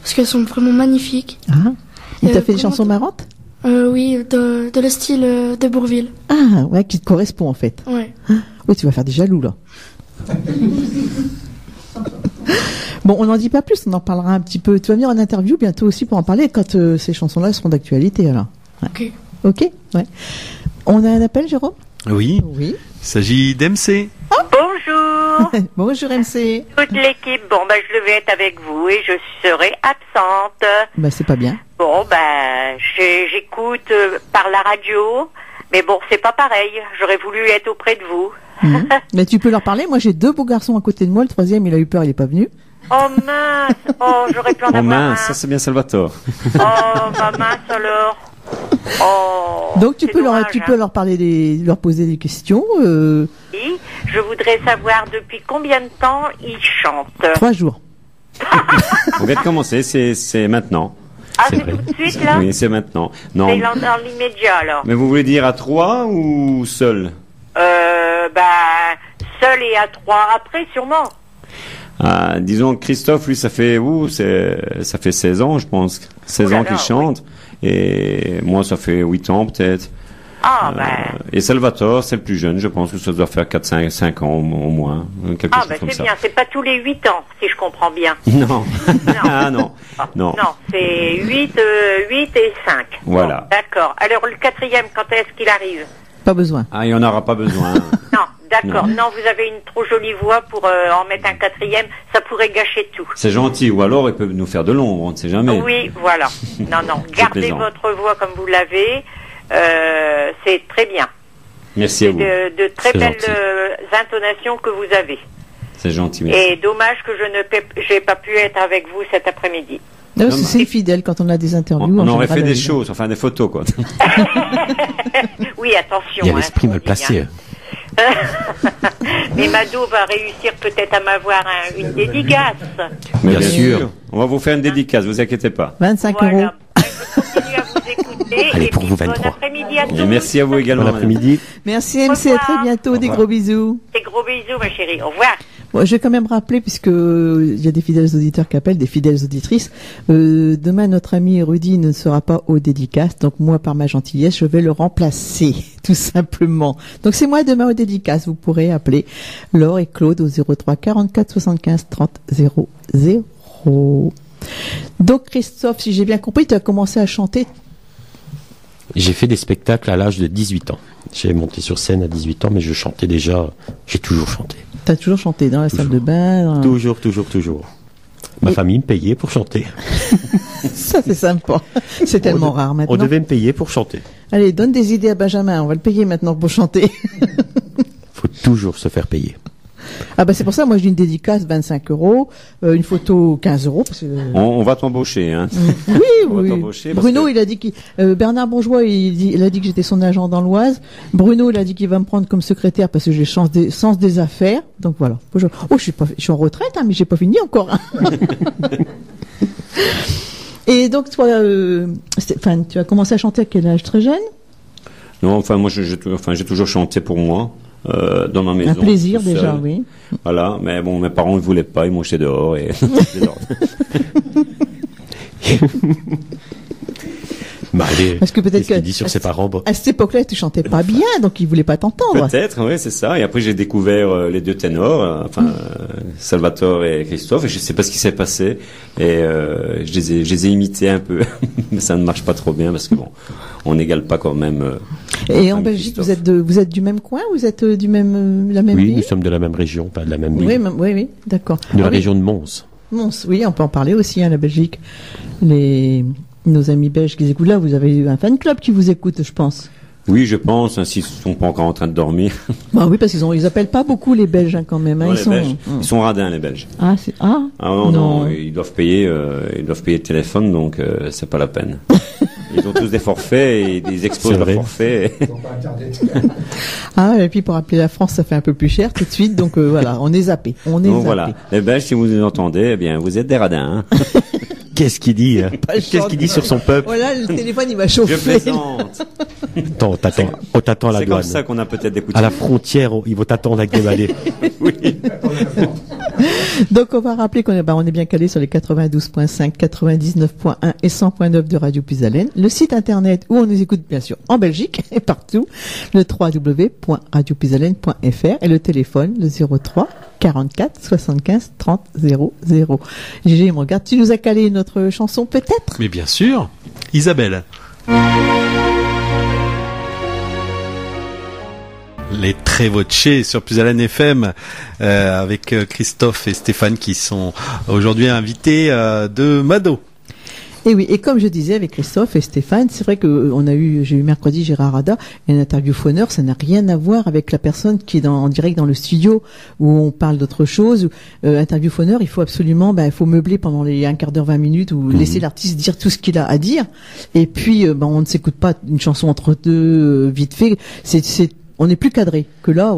Parce qu'elles sont vraiment magnifiques. Ah. Il t'a fait des chansons marrantes? Oui, de le style de Bourville. Ah, ouais, qui te correspond en fait. Ouais. Oui, tu vas faire des jaloux là. Bon, on n'en dit pas plus, on en parlera un petit peu. Tu vas venir en interview bientôt aussi pour en parler quand ces chansons-là seront d'actualité alors. Ouais. Ok, ouais. On a un appel, Jérôme? Oui. Oui. Il s'agit d'MC. Bonjour. Bonjour MC. Toute l'équipe, je vais être avec vous et je serai absente. C'est pas bien. Bon, j'écoute par la radio, mais bon, c'est pas pareil. J'aurais voulu être auprès de vous. Mais tu peux leur parler. Moi, j'ai 2 beaux garçons à côté de moi. Le 3e, il a eu peur, il est pas venu. Oh mince. Oh, j'aurais pu en avoir un. Ça c'est bien Salvatore. Oh, mince alors. Oh, donc tu peux leur parler, leur poser des questions. Oui, je voudrais savoir depuis combien de temps ils chantent. 3 jours. On vient de commencer, c'est maintenant. Ah, c'est tout de suite là? Oui, c'est maintenant. Non. C'est dans l'immédiat alors. Mais vous voulez dire à 3 ou seul? Seul et à 3 après sûrement. Disons Christophe, lui, ça fait 16 ans, je pense. 16 ans qu'il chante. Et moi, ça fait 8 ans, peut-être. Et Salvatore, c'est le plus jeune. Je pense que ça doit faire 5 ans au moins. Quelque chose comme ça. C'est bien. C'est pas tous les 8 ans, si je comprends bien. Non. Non. Non, c'est 8 et 5. Voilà. Bon, d'accord. Alors, le 4e, quand est-ce qu'il arrive? Pas besoin. Il n'y en aura pas besoin. Non, d'accord. Non, vous avez une trop jolie voix pour en mettre un 4e. Ça pourrait gâcher tout. C'est gentil. Ou alors, il peut nous faire de l'ombre. On ne sait jamais. Oui, voilà. Non. Gardez votre voix comme vous l'avez. C'est très bien. Merci à vous. De très belles intonations que vous avez. C'est gentil. Merci. Et dommage que je n'ai pas pu être avec vous cet après-midi. Non, c'est fidèle quand on a des interviews. On aurait fait des choses, enfin des photos, quoi. Oui, attention. Il y a l'esprit mal placé. Mais Mado va réussir peut-être à m'avoir une dédicace. Mais bien sûr. On va vous faire une dédicace, vous inquiétez pas. 25 €. Je continue à vous écouter. Allez, et pour vous, bon 23. après-midi à tous. Et merci à vous également. Bon après-midi. Merci MC, à très bientôt. Des gros bisous. Des gros bisous, ma chérie. Au revoir. Bon, je vais quand même rappeler, puisque il y a des fidèles auditeurs qui appellent, des fidèles auditrices. Demain, notre ami Rudy ne sera pas aux dédicaces, donc moi, par ma gentillesse, je vais le remplacer, tout simplement. Donc c'est moi demain aux dédicaces. Vous pourrez appeler Laure et Claude au 03 44 75 30 00. Donc Christophe, si j'ai bien compris, tu as commencé à chanter. J'ai fait des spectacles à l'âge de 18 ans. J'ai monté sur scène à 18 ans, mais je chantais déjà. J'ai toujours chanté. T'as toujours chanté dans la salle de bain? Toujours. Ma famille me payait pour chanter. Ça, c'est sympa. C'est tellement rare maintenant. On devait me payer pour chanter. Allez, donne des idées à Benjamin. On va le payer maintenant pour chanter. Faut toujours se faire payer. Ah bah c'est pour ça, moi j'ai une dédicace 25 €, une photo 15 €. Parce que... On va t'embaucher, hein. Oui, On va oui. t'embaucher parce Bruno, que- il a dit Bernard Bourgeois, il a dit que j'étais son agent dans l'Oise. Bruno, il a dit qu'il va me prendre comme secrétaire parce que j'ai sens des affaires. Donc voilà. Je suis en retraite, hein, mais j'ai pas fini encore. Hein. Et donc toi, Stéphane, tu as commencé à chanter à quel âge? Très jeune? Non, enfin, moi, j'ai toujours chanté pour moi, dans ma maison. Un plaisir tout déjà, seul. oui. Voilà, mais bon, mes parents ne voulaient pas, ils m'ont jeté dehors et Bah, allez, Parce que peut-être qu'est-ce qu'il que dit sur ses parents, bon. à cette époque-là, tu chantais pas bien, donc ils voulaient pas t'entendre. Peut-être, oui, c'est ça. Et après, j'ai découvert les deux ténors, Salvatore et Christophe, et je sais pas ce qui s'est passé. Et je les ai imités un peu, mais ça ne marche pas trop bien parce que bon, on n'égale pas quand même. Et en avec Belgique, Christophe. vous êtes du même coin, vous êtes du même la même Oui, ville? nous sommes de la même région, pas de la même ville. Oui, oui, d'accord. De la Ah oui. région de Mons. Mons, oui, on peut en parler aussi, hein, la Belgique. Nos amis belges qui écoutent là, vous avez un fan club qui vous écoute, je pense. Oui, je pense, hein, s'ils sont pas encore en train de dormir. Bah oui, parce ils appellent pas beaucoup les Belges hein, quand même. Hein, Non, ils les sont. Belges, ils sont radins, les Belges. Ah, Ah non, ils doivent payer le téléphone, donc c'est pas la peine. Ils ont tous des forfaits et ils exposent C'est leurs vrai. forfaits. Ah, et puis pour appeler la France, ça fait un peu plus cher tout de suite, donc voilà, on est zappé. On est Donc zappé. voilà, les Belges, si vous nous entendez, eh bien, vous êtes des radins. Hein. Qu'est-ce qu'il dit hein Qu'est-ce qu'il dit sur son peuple? Voilà, le téléphone il va Je chauffer. plaisante. Attends, on t'attend à la C'est comme douane. ça qu'on a peut-être des coups de À la frontière, ils vont t'attendre avec des balais. Oui. Donc on va rappeler qu'on est bien calé sur les 92.5, 99.1 et 100.9 de Radio Puisalène, le site internet où on nous écoute bien sûr en Belgique et partout, le www.radiopuisalène.fr et le téléphone le 03 44 75 30 00. Gégé, il me regarde, tu nous as calé notre chanson peut-être? Mais bien sûr, Isabelle. Les Trevoce sur Puisalène FM avec Christophe et Stéphane qui sont aujourd'hui invités de Mado. Et oui, et comme je disais avec Christophe et Stéphane, c'est vrai que j'ai eu mercredi Gérard Rada, et un interview-phoneur, ça n'a rien à voir avec la personne qui est en direct dans le studio où on parle d'autre chose. Interview-phoneur, il faut absolument, il faut meubler pendant les un quart d'heure, 20 minutes ou laisser l'artiste dire tout ce qu'il a à dire. Et puis, on ne s'écoute pas une chanson entre deux vite fait. On n'est plus cadré que là.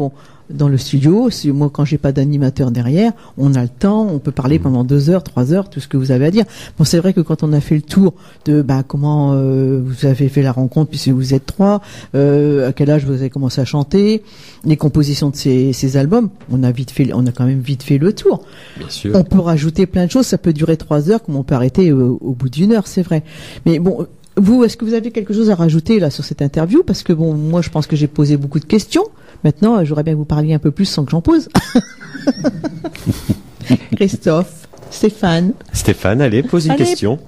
Dans le studio, moi quand j'ai pas d'animateur derrière, on a le temps, on peut parler pendant 2 heures, 3 heures, tout ce que vous avez à dire. Bon, c'est vrai que quand on a fait le tour de comment vous avez fait la rencontre puisque vous êtes 3, à quel âge vous avez commencé à chanter, les compositions de ces albums, on a quand même vite fait le tour. Bien sûr. On peut rajouter plein de choses, ça peut durer 3 heures comme on peut arrêter au bout d'1 heure, c'est vrai. Mais bon, vous, est-ce que vous avez quelque chose à rajouter là sur cette interview? Parce que bon, moi je pense que j'ai posé beaucoup de questions. Maintenant, j'aurais bien que vous parliez un peu plus sans que j'en pose. Christophe, Stéphane. Stéphane, allez, pose une Allez. question.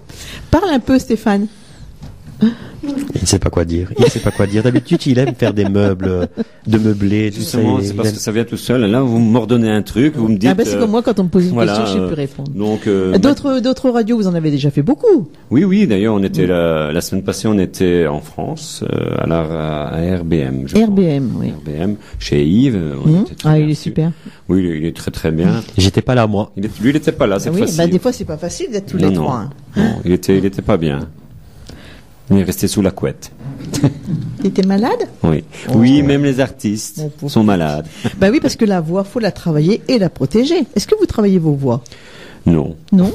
Parle un peu, Stéphane. Il ne sait pas quoi dire. D'habitude, il aime faire des meubles, de meubler, tout ça. Justement, c'est parce que ça vient tout seul. Là, vous m'ordonnez un truc, vous me dites. C'est comme moi, quand on me pose une voilà, question, je sais plus répondre. Donc, D'autres radios, vous en avez déjà fait beaucoup. Oui. D'ailleurs, on était la semaine passée, on était en France, à RBM. je RBM, crois. oui. RBM, chez Yves. On était très Ah, bien il est reçus. super. Oui, il est très très bien. J'étais pas là, moi. Lui, il n'était pas là Ah cette oui, fois-ci. des fois, c'est pas facile d'être tous Non, les non. trois. hein. Non, il était pas bien. Il est resté sous la couette. T'étais malade? Oui. Oui, même les artistes Mon pauvre. sont malades. Bah oui, parce que la voix, faut la travailler et la protéger. Est-ce que vous travaillez vos voix? Non. Non?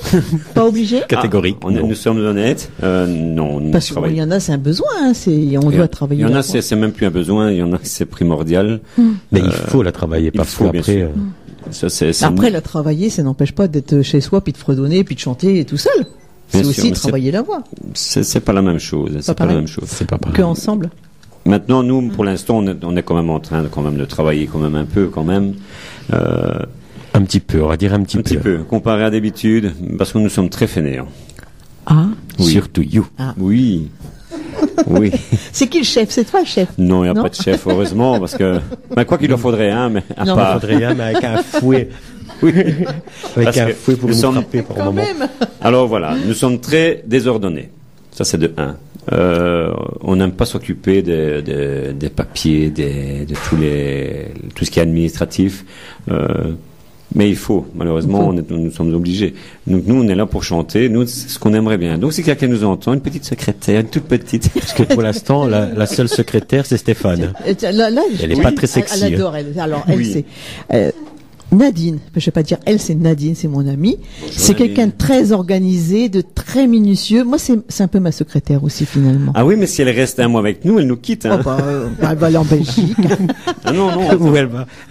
Pas obligé? Catégorique. non. Nous sommes honnêtes. Non, nous Parce qu'il travaillons. y en a, c'est un besoin. Hein, on doit travailler. Il y en la a, voix. c'est même plus un besoin. Il y en a, c'est primordial. Mais il faut la travailler, il parce faut, bien qu'après, sûr. Ça, c'est Après, la travailler, ça n'empêche pas d'être chez soi, puis de fredonner, puis de chanter tout seul. C'est Bien sûr, aussi mais travailler la voix. c'est pas la même chose. C'est pas la pareil. même chose. c'est pas pareil. Que ensemble. Maintenant, nous, pour l'instant, on est quand même en train de travailler quand même un peu, quand même. Un petit peu, on va dire un petit Un petit peu, comparé à d'habitude, parce que nous sommes très fainéants. Ah. Oui. Surtout you. Oui. Oui. C'est qui le chef? C'est toi le chef? Non, il n'y a Non. pas de chef, heureusement, parce que, quoi qu'il en faudrait un, mais à Non, Il part. faudrait un, mais avec un fouet. Oui. Avec Parce un que fouet pour nous nous sommes- frapper par Quand moment. même. Alors voilà, nous sommes très désordonnés. Ça, c'est de 1. On n'aime pas s'occuper des papiers, de tout ce qui est administratif. Mais il faut, malheureusement, nous sommes obligés. Donc nous, on est là pour chanter. Nous, c'est ce qu'on aimerait bien. Donc si quelqu'un nous entend, une petite secrétaire, une toute petite. Parce que pour l'instant, la seule secrétaire, c'est Stéphane. Là, Elle est pas très sexy. Elle adore, elle. Alors, elle, Oui. c'est Nadine. Je vais pas dire elle, c'est Nadine, c'est mon amie. C'est Nadine. quelqu'un de très organisé, de très minutieux. Moi, c'est un peu ma secrétaire aussi, finalement. Ah oui, mais si elle reste un mois avec nous, elle nous quitte. Hein. Oh, elle va aller en Belgique. Ah non, non. Ou elle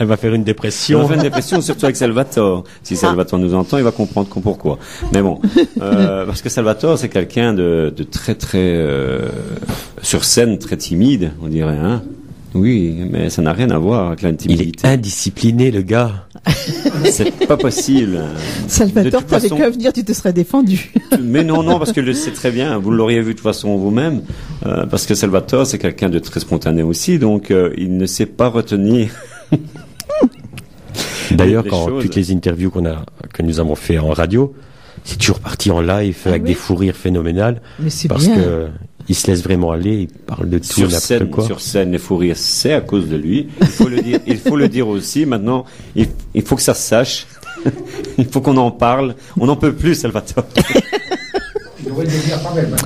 va faire une On dépression. va faire une dépression, surtout avec Salvatore. Si Salvatore nous entend, il va comprendre pourquoi. Mais bon, parce que Salvatore, c'est quelqu'un de très très sur scène, très timide, on dirait. Hein. Oui, mais ça n'a rien à voir avec Il est l'intimidité. indiscipliné, le gars. C'est pas possible. Salvatore, De toute t'avais façon- qu'à venir, tu te serais défendu. Mais non, parce que je le sais très bien. Vous l'auriez vu de toute façon vous-même, parce que Salvatore, c'est quelqu'un de très spontané aussi, donc il ne sait pas retenir. D'ailleurs, Les quand choses. toutes les interviews que nous avons fait en radio, c'est toujours parti en live avec oui. des fous rires phénoménales. Mais c'est Parce bien. que il se laisse vraiment aller, il parle de tout et n'importe quoi. Sur scène, les fous rires, c'est à cause de lui. Il faut le dire aussi. Maintenant, il faut que ça se sache. Il faut qu'on en parle. On n'en peut plus, Salvatore.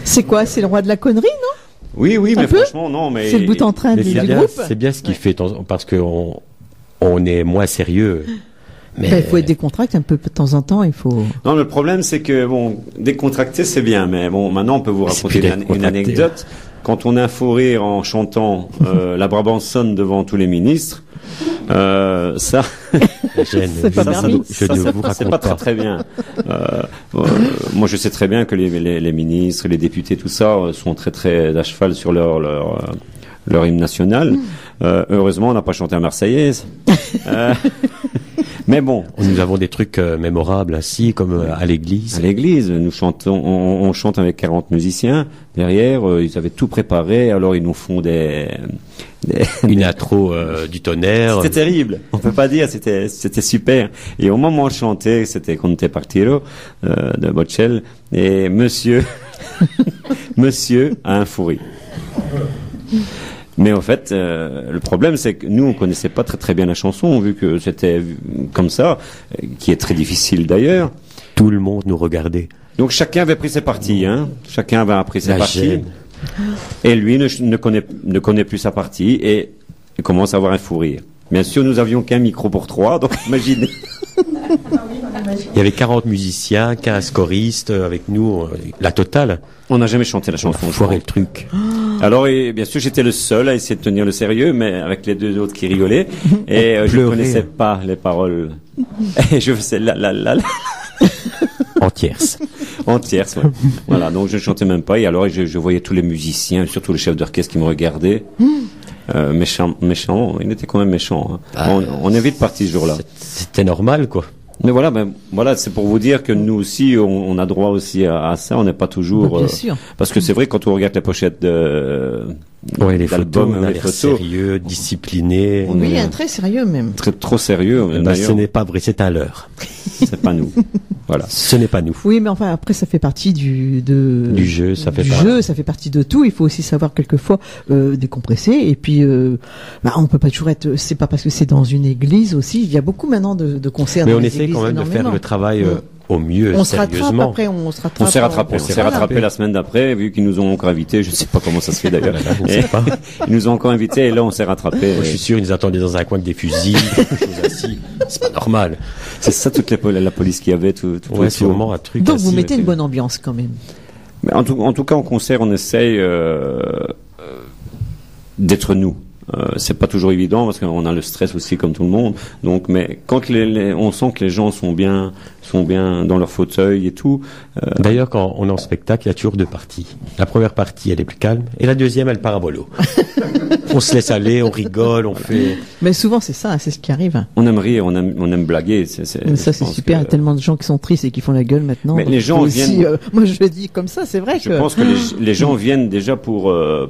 C'est quoi? C'est le roi de la connerie, non? Oui, Un mais peu franchement, non, mais. C'est le bout en train Mais du c'est bien, groupe. c'est bien ce qu'il fait, parce que on est moins sérieux. Mais Ben, il faut être décontracté un peu de temps en temps, il faut... Non, le problème, c'est que, bon, décontracté, c'est bien, mais bon, maintenant, on peut vous C'est raconter plus une décontracté. anecdote. Quand on a un fou rire en chantant la Brabançonne devant tous les ministres, ça, Jeanne, C'est pas je permis. ne ça, vous c'est raconte pas pas. très très bien. Moi, je sais très bien que les ministres, les députés, tout ça, sont très très à cheval sur leur hymne national. Heureusement, on n'a pas chanté à Marseillaise. Mais bon, Nous avons des trucs mémorables ainsi, comme à l'église. à l'église, nous chantons, on chante avec 40 musiciens. Derrière, ils avaient tout préparé, alors ils nous font Une intro du tonnerre. C'était terrible. On peut pas dire, c'était super. Et au moment où je chantais, c'était Conte Partiro de Bocelli, et monsieur a un fou rire. Mais en fait, le problème, c'est que nous, on connaissait pas très très bien la chanson, vu que c'était comme ça, qui est très difficile d'ailleurs. Tout le monde nous regardait. Donc chacun avait pris ses parties, hein. Chacun avait appris ses La parties. gêne. Et lui ne connaît plus sa partie et il commence à avoir un fou rire. Bien sûr, nous avions qu'un micro pour 3, donc imaginez. Il y avait 40 musiciens, 15 choristes avec nous, la totale. On n'a jamais chanté la On a chanson. foiré le truc. Alors, et bien sûr, j'étais le seul à essayer de tenir le sérieux, mais avec les deux autres qui rigolaient. Et je ne Pleurer. connaissais pas les paroles. Et je faisais la En tierce. en tierce. Ouais. Voilà, donc je ne chantais même pas. Et alors, je voyais tous les musiciens, surtout le chef d'orchestre qui me regardait. Méchant, il était quand même méchant. Hein. On est vite parti ce jour-là. C'était normal, quoi. Mais voilà, c'est pour vous dire que nous aussi, on a droit aussi à ça. On n'est pas toujours. Bien sûr. Parce que c'est vrai quand on regarde les pochettes Ouais, les photos, d'albums, on a les l'air photos, sérieux, discipliné. On Oui, est- un très sérieux même. trop sérieux. Ben, D'ailleurs, ce n'est pas vrai, c'est un leurre. c'est pas nous. Voilà. Ce n'est pas nous. Oui, mais enfin, après, ça fait partie du jeu, ça fait du partie. jeu, ça fait partie de tout. Il faut aussi savoir quelquefois décompresser. Et puis, on peut pas toujours être. C'est pas parce que c'est dans une église aussi. Il y a beaucoup maintenant de concerts. Mais dans on les essaie églises, quand même de faire énormément. le travail Mm. au mieux, On se rattrape sérieusement. après, on se rattrape. On s'est rattrapé. on On s'est s'est rattrapé rattrapé. la semaine d'après, vu qu'ils nous ont encore invités. Je ne sais pas comment ça se fait d'ailleurs. Je ne sais pas. Ils nous ont encore invités et là on s'est rattrapé. Moi, je suis sûr, ils nous attendaient dans un coin avec des fusils, quelque chose ainsi. C'est pas normal. C'est ça toute la police qu'il y avait tout Ouais, c'est autour. vraiment un truc Donc ainsi. vous mettez une bonne ambiance quand même. Mais en tout cas, en concert, on essaye d'être nous. C'est pas toujours évident parce qu'on a le stress aussi comme tout le monde. Donc, mais quand on sent que les gens sont bien dans leur fauteuil et tout. D'ailleurs, quand on est en spectacle, il y a toujours deux parties. La première partie, elle est plus calme, et la deuxième, elle part à volo. On se laisse aller, on rigole, on fait... Mais souvent c'est ça, c'est ce qui arrive. Hein. On aime rire, on aime blaguer. Mais ça je c'est pense super. Il y a que- tellement de gens qui sont tristes et qui font la gueule maintenant. Mais Donc, les il gens faut aussi, viennent- moi je le dis comme ça, c'est vrai Je que pense que les gens viennent déjà pour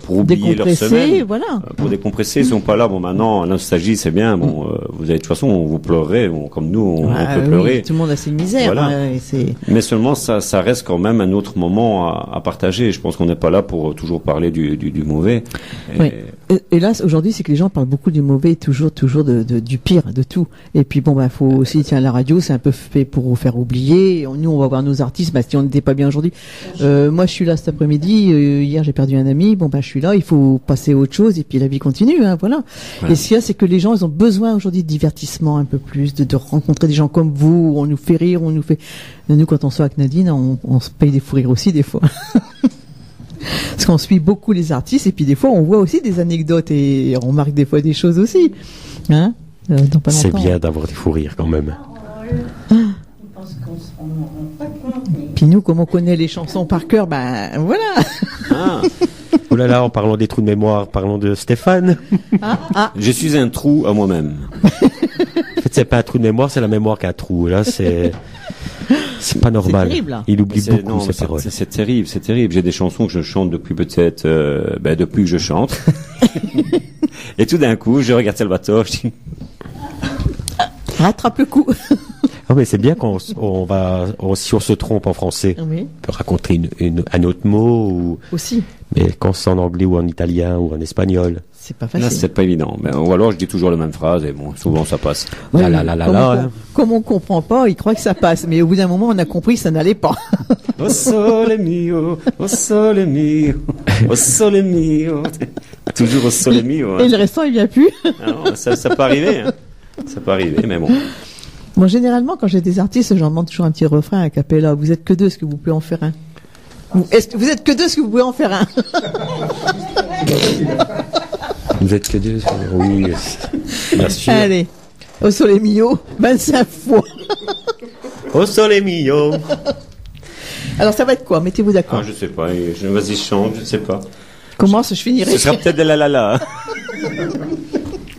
oublier leur décompresser, semaine. voilà. Pour décompresser, ils sont pas là. Bon, maintenant, la nostalgie, c'est bien. Bon, vous avez de toute façon, vous pleurez, bon, comme nous, on Ah, peut oui, pleurer. tout le monde a ses misères. Voilà. Hein, et c'est Mais seulement, ça reste quand même un autre moment à partager. Je pense qu'on n'est pas là pour toujours parler du mauvais. Et Oui. hélas, aujourd'hui, c'est que les gens parlent beaucoup du mauvais, toujours du pire, de tout. Et puis bon, faut aussi, la radio, c'est un peu fait pour vous faire oublier. Nous, on va voir nos artistes, si on n'était pas bien aujourd'hui. Moi, je suis là cet après-midi. Hier, j'ai perdu un ami. Je suis là. Il faut passer à autre chose et puis la vie continue, voilà. Et ce qu'il y a, c'est que les gens, ils ont besoin aujourd'hui de divertissement un peu plus, de rencontrer des gens comme vous. On nous fait rire, nous, quand on sort avec Nadine, on se paye des fous rires aussi des fois. Parce qu'on suit beaucoup les artistes et puis des fois on voit aussi des anecdotes et on remarque des fois des choses aussi. Dans pas C'est longtemps. bien d'avoir des fous rires quand même. Puis nous, comme on connaît les chansons par cœur, voilà. Oh là là, en parlant des trous de mémoire, parlons de Stéphane. Je suis un trou à moi-même. En fait, c'est pas un trou de mémoire, c'est la mémoire qui a un trou. Là, c'est pas normal. C'est terrible. Il oublie beaucoup ses c'est- paroles. c'est terrible, c'est terrible. J'ai des chansons que je chante depuis peut-être, depuis que je chante. Et tout d'un coup, je regarde Salvatore, je dis, Rattrape le coup. Ah mais c'est bien si on se trompe en français, Oui, on peut raconter un autre mot, aussi. mais quand c'est en anglais ou en italien ou en espagnol. C'est pas là, facile. c'est pas évident. Ou alors, je dis toujours la même phrase et bon, souvent ça passe. Ouais, comme on comprend pas, il croit que ça passe, mais au bout d'un moment, on a compris que ça n'allait pas. Oh sole mio, oh sole mio, oh sole mio. Toujours au sole mio. Et le restant, il vient plus. Non, ça peut arriver. Hein. Ça peut arriver, mais bon. Bon, généralement, quand j'ai des artistes, j'en demande toujours un petit refrain à cappella. Vous êtes que deux, est-ce que vous pouvez en faire un? Est-ce que vous êtes que deux, est-ce que vous pouvez en faire un? Vous êtes que deux, oui, bien sûr. Allez. Au Sole Mio, 25 fois. Au sole mio. Alors, ça va être quoi? Mettez-vous d'accord. Je sais pas. Vas-y, chante, je sais pas. Commence, je finirai. Ce sera peut-être de la la la.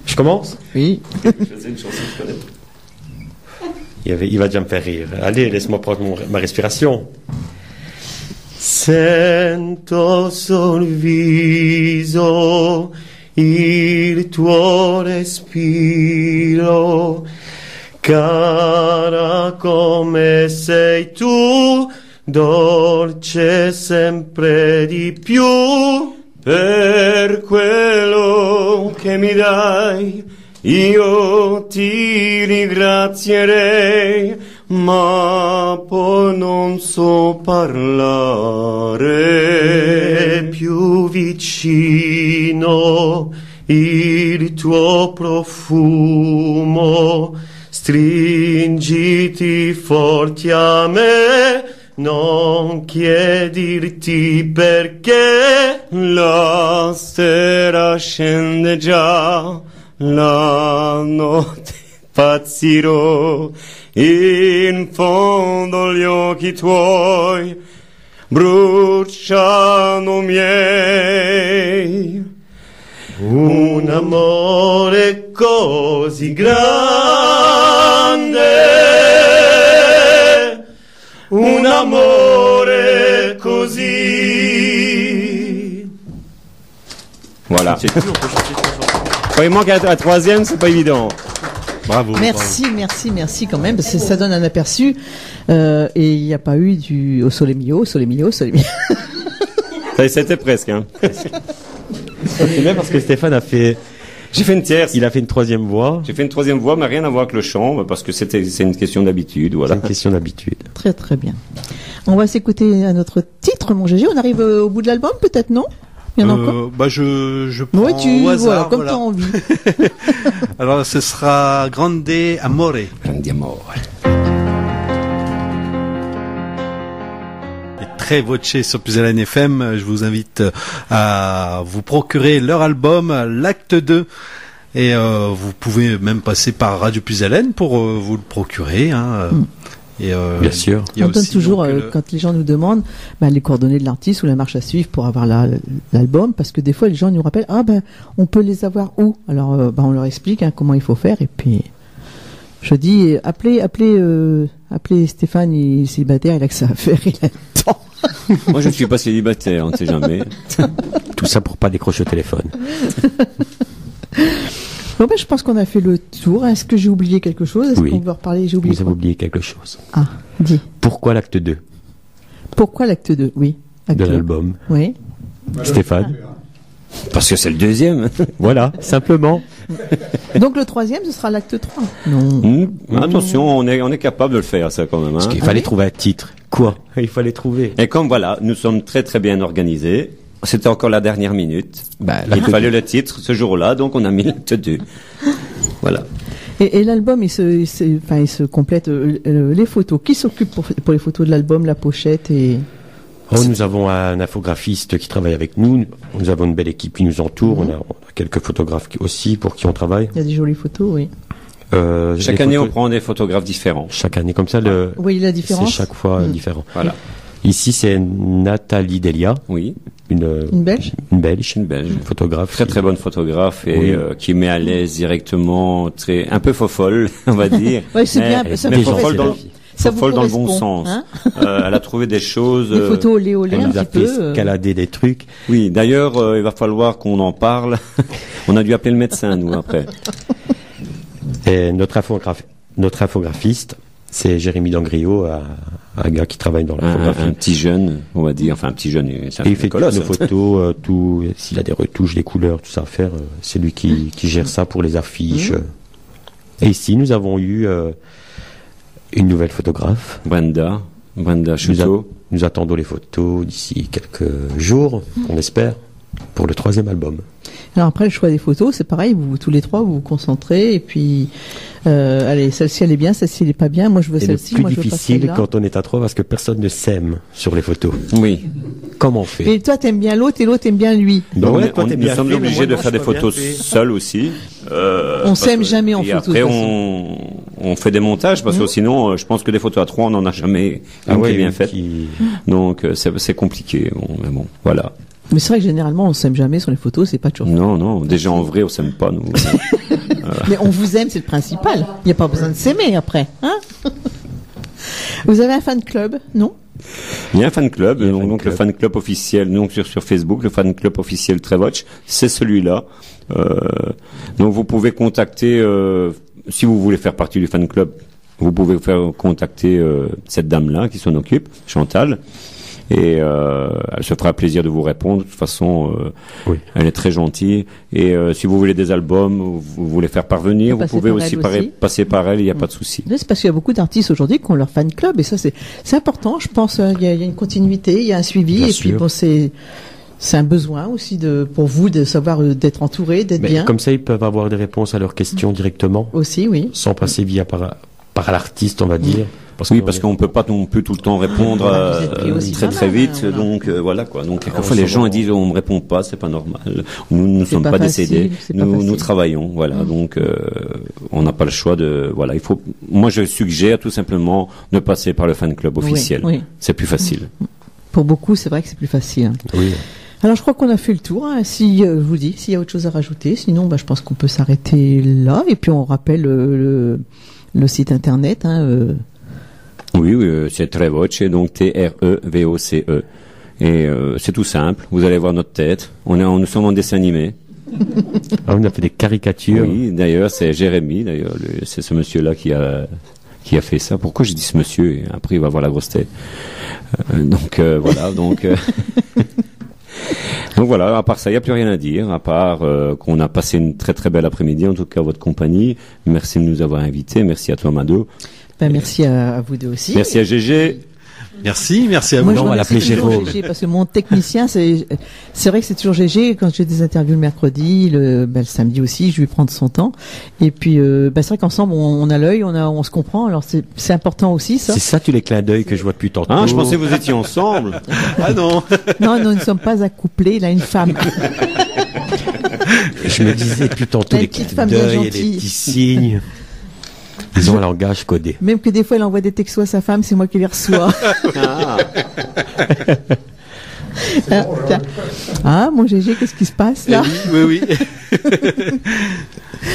Je commence? Oui. Je faisais une chanson que je connais. Il va déjà me faire rire. Allez, laisse-moi prendre ma respiration. Sento sul viso il tuo respiro, cara come sei tu, dolce sempre di più, per quello che mi dai. Io ti ringrazierei, ma poi non so parlare. Più vicino il tuo profumo, stringiti forti a me, non chiederti perché. La sera scende già, la notte pazzirò, in fondo gli occhi tuoi bruciano miei. Un amore così grande, un amore così. Voilà. Quand il manque un troisième, c'est pas évident. Bravo. Merci quand même, parce que ça donne un aperçu. Et il n'y a pas eu du au Sole Mio. C'était presque, hein. C'est bien parce que Stéphane J'ai fait une tierce. il a fait une troisième voix. J'ai fait une troisième voix, mais rien à voir avec le chant, parce que c'est une question d'habitude, voilà. C'est une question d'habitude. Très très bien. On va s'écouter un autre titre, mon Gégé. On arrive au bout de l'album, peut-être, non? Il y en a encore? Je prends Oui, au hasard, comme tu as envie. Alors, ce sera Grande Amore. Grandi amore. Très voce sur Puisalène FM. Je vous invite à vous procurer leur album, l'acte 2. Et vous pouvez même passer par Radio Puisalène pour vous le procurer. Et, Bien sûr. il y a On donne aussi, toujours, donc, quand les gens nous demandent les coordonnées de l'artiste ou la marche à suivre pour avoir l'album, parce que des fois les gens nous rappellent, on peut les avoir où? Alors on leur explique comment il faut faire, et puis je dis, appelez Stéphane, il est célibataire, il a que ça à faire, il a le temps. Moi, je ne suis pas célibataire, on ne sait jamais. Tout ça pour pas décrocher le téléphone. Bon, je pense qu'on a fait le tour. Est-ce que j'ai oublié quelque chose? Est-ce Oui. qu'on veut reparler? J'ai oublié Vous avez quoi? oublié quelque chose. Ah, dis. Pourquoi l'acte 2 Pourquoi l'acte 2? Oui. Acte de 2. l'album? Oui. Stéphane? Parce que c'est le deuxième. Voilà, simplement. Donc le troisième, ce sera l'acte 3. Non. Attention, on est capable de le faire, ça, quand même. Parce Hein. qu'il fallait trouver un titre. Quoi? Il fallait trouver. Et comme voilà, nous sommes très très bien organisés, c'était encore la dernière minute. Il fallait le titre ce jour-là, donc on a mis l'acte 2. Voilà. Et l'album, il se complète les photos. Qui s'occupe pour les photos de l'album, la pochette et... Nous avons un infographiste qui travaille avec nous. Nous avons une belle équipe qui nous entoure. On a quelques photographes aussi pour qui on travaille. Il y a des jolies photos, oui. Chaque année, on prend des photographes différents. Chaque année, comme ça, oui, la différence. C'est chaque fois différent. Voilà. Ici, c'est Nathalie Delia. Oui. Une Belge. Une Belge. Une Belge. Photographe. Très très bonne photographe et qui met à l'aise directement, un peu fofolle, on va dire. Ouais, c'est bien. Ça mais me fofolle dans le bon correspond, sens. hein. Elle a trouvé des choses. Des photos olé olé Elle un nous a petit fait peu. escalader des trucs. Oui, d'ailleurs, il va falloir qu'on en parle. On a dû appeler le médecin, nous, après. Et notre infographiste, c'est Jérémy Dangrio, un gars qui travaille dans l'infographie. Un petit jeune, on va dire, enfin un petit jeune, c'est un et il fait colosse. nos photos, tout, s'il a des retouches, des couleurs, tout ça à faire, c'est lui qui gère ça pour les affiches. Et ici, nous avons eu une nouvelle photographe. Brenda Chuteau. Nous attendons les photos d'ici quelques jours, on espère, pour le 3e album. Alors après, le choix des photos, c'est pareil, vous tous les trois, vous vous concentrez, et puis, allez, celle-ci elle est bien, celle-ci elle est pas bien, moi je veux celle-ci, moi je veux pas celle-là. C'est difficile quand on est à 3 parce que personne ne s'aime sur les photos. Oui. Comment on fait? Et toi t'aimes bien l'autre et l'autre aime bien lui. Donc nous sommes obligés de faire des photos seuls aussi. On s'aime jamais en photo. Et après on fait des montages parce que sinon, je pense que des photos à 3 on n'en a jamais bien fait. Donc c'est compliqué. Mais bon, voilà. Mais c'est vrai que généralement on s'aime jamais sur les photos, c'est pas toujours. Non, déjà en vrai on s'aime pas nous. Mais on vous aime, c'est le principal. Il n'y a pas besoin de s'aimer après, hein. Vous avez un fan club, non? Il y a un fan club, donc le fan club officiel, donc sur Facebook, le fan club officiel Trewatch, c'est celui-là. Donc vous pouvez contacter, si vous voulez faire partie du fan club, vous pouvez contacter cette dame-là qui s'en occupe, Chantal. Et elle se fera plaisir de vous répondre. De toute façon, elle est très gentille. Et si vous voulez des albums, vous voulez faire parvenir, vous pouvez aussi passer par elle. Il n'y a pas de souci. C'est parce qu'il y a beaucoup d'artistes aujourd'hui qui ont leur fan club, et ça c'est important. Je pense il y a une continuité, il y a un suivi, Bien et sûr. puis bon c'est un besoin aussi pour vous de savoir d'être entouré, d'être bien. Comme ça, ils peuvent avoir des réponses à leurs questions directement. Aussi, oui. Sans passer par l'artiste, on va dire. Parce qu'on peut pas non plus tout le temps répondre très vite, voilà. Donc voilà quoi. Donc quelquefois les gens disent on me répond pas, c'est pas normal. Nous ne sommes pas décédés, nous travaillons, voilà. Donc on n'a pas le choix de voilà. Moi je suggère tout simplement de passer par le fan club officiel. Oui. C'est plus facile. Pour beaucoup, c'est vrai que c'est plus facile. Oui. Alors je crois qu'on a fait le tour. Hein. Si je vous dis, s'il y a autre chose à rajouter, sinon je pense qu'on peut s'arrêter là. Et puis on rappelle le site internet. Hein, Oui, c'est Trewatch, donc Trevoce. Et c'est tout simple. Vous allez voir notre tête. Nous sommes en dessin animé. On a fait des caricatures. Oui, d'ailleurs, c'est Jérémy. D'ailleurs, c'est ce monsieur-là qui a fait ça. Pourquoi j'ai dit ce monsieur? Et après, il va voir la grosse tête. Donc voilà. Donc voilà. À part ça, il n'y a plus rien à dire. À part qu'on a passé une très très belle après-midi. En tout cas, votre compagnie. Merci de nous avoir invités. Merci à toi, Mado. Merci à vous deux aussi. Merci à Gégé. Merci à vous. Moi, on va l'appeler Jérôme. Parce que mon technicien, c'est vrai que c'est toujours Gégé. Quand j'ai des interviews le mercredi, le samedi aussi, je lui prends de son temps. Et puis, c'est vrai qu'ensemble, on a l'œil, on se comprend. Alors, c'est important aussi, ça. C'est ça, tous les clins d'œil que je vois depuis tantôt. Ah, je pensais que vous étiez ensemble. Ah non. Non, nous ne sommes pas accouplés. Il a une femme. Je me disais depuis tantôt les clins d'œil et les petits signes. Ils ont un langage codé. Même que des fois, elle envoie des textos à sa femme, c'est moi qui les reçois. Mon Gégé, qu'est-ce qui se passe là? Oui.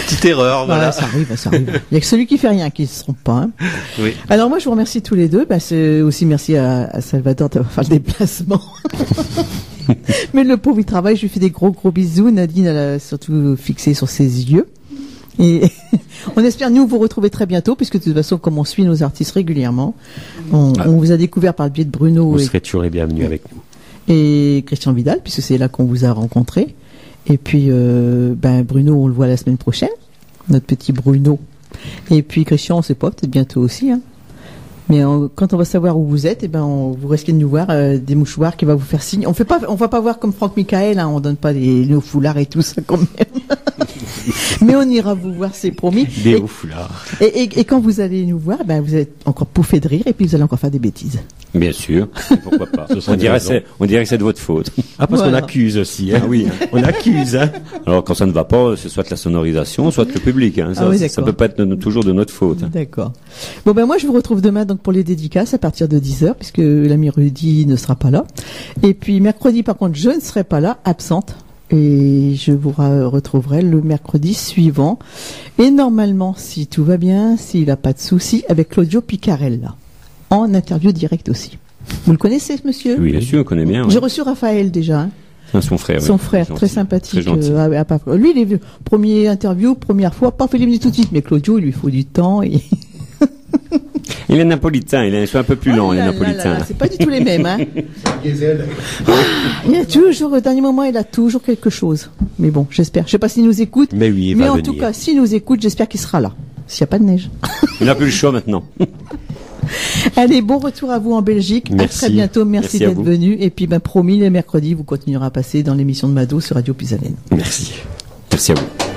Petite erreur, voilà. Ça arrive. Il y a que celui qui fait rien qui se trompe pas. Hein. Oui. Alors moi, je vous remercie tous les deux. C'est aussi merci à Salvatore d'avoir fait le déplacement. Mais le pauvre, il travaille. Je lui fais des gros bisous. Nadine, elle a surtout fixé sur ses yeux. Et on espère nous vous retrouver très bientôt, puisque de toute façon, comme on suit nos artistes régulièrement, on vous a découvert par le biais de Bruno. Vous serez toujours les bienvenus avec nous. Et Christian Vidal, puisque c'est là qu'on vous a rencontré. Et puis, Bruno, on le voit la semaine prochaine. Notre petit Bruno. Et puis, Christian, on sait pas, peut-être bientôt aussi, hein. Mais quand on va savoir où vous êtes, vous risquez de nous voir des mouchoirs qui va vous faire signe. On va pas voir comme Franck Michael, hein, on donne pas nos foulards et tout ça quand même. Mais on ira vous voir, c'est promis. Des hauts foulards. Et quand vous allez nous voir, vous êtes encore pouffé de rire et puis vous allez encore faire des bêtises. Bien sûr, pourquoi pas. On dirait que c'est de votre faute. Ah, parce qu'on accuse aussi. Hein. Ah oui. On accuse. Hein. Alors quand ça ne va pas, c'est soit la sonorisation, soit le public. Hein. Ça peut pas être toujours de notre faute. Hein. D'accord. Bon moi je vous retrouve demain donc pour les dédicaces à partir de 10h puisque l'ami Rudy ne sera pas là. Et puis mercredi par contre je ne serai pas là, absente. Et je vous retrouverai le mercredi suivant. Et normalement, si tout va bien, s'il n'a pas de soucis, avec Claudio Picarella. En interview directe aussi. Vous le connaissez, ce monsieur? Oui, bien sûr, on connaît bien. J'ai reçu Raphaël déjà. Hein. Son frère. Son frère, très sympathique. Très gentil. Lui, il est premier interview, première fois, pas fait les minutes tout de suite, mais Claudio, il lui faut du temps. Et... Il est napolitain, il est un peu plus lent, il est napolitain. C'est pas du tout les mêmes, hein. Il y a toujours, au dernier moment, il a toujours quelque chose. Mais bon, j'espère. Je sais pas s'il nous écoute. Mais oui, mais en tout cas, s'il nous écoute, j'espère qu'il sera là. S'il n'y a pas de neige. Il n'a plus le choix maintenant. Allez, bon retour à vous en Belgique. Merci. À très bientôt. Merci d'être venu. Et puis, promis, les mercredis, vous continuerez à passer dans l'émission de Mado sur Radio Puisalène. Merci. Merci à vous.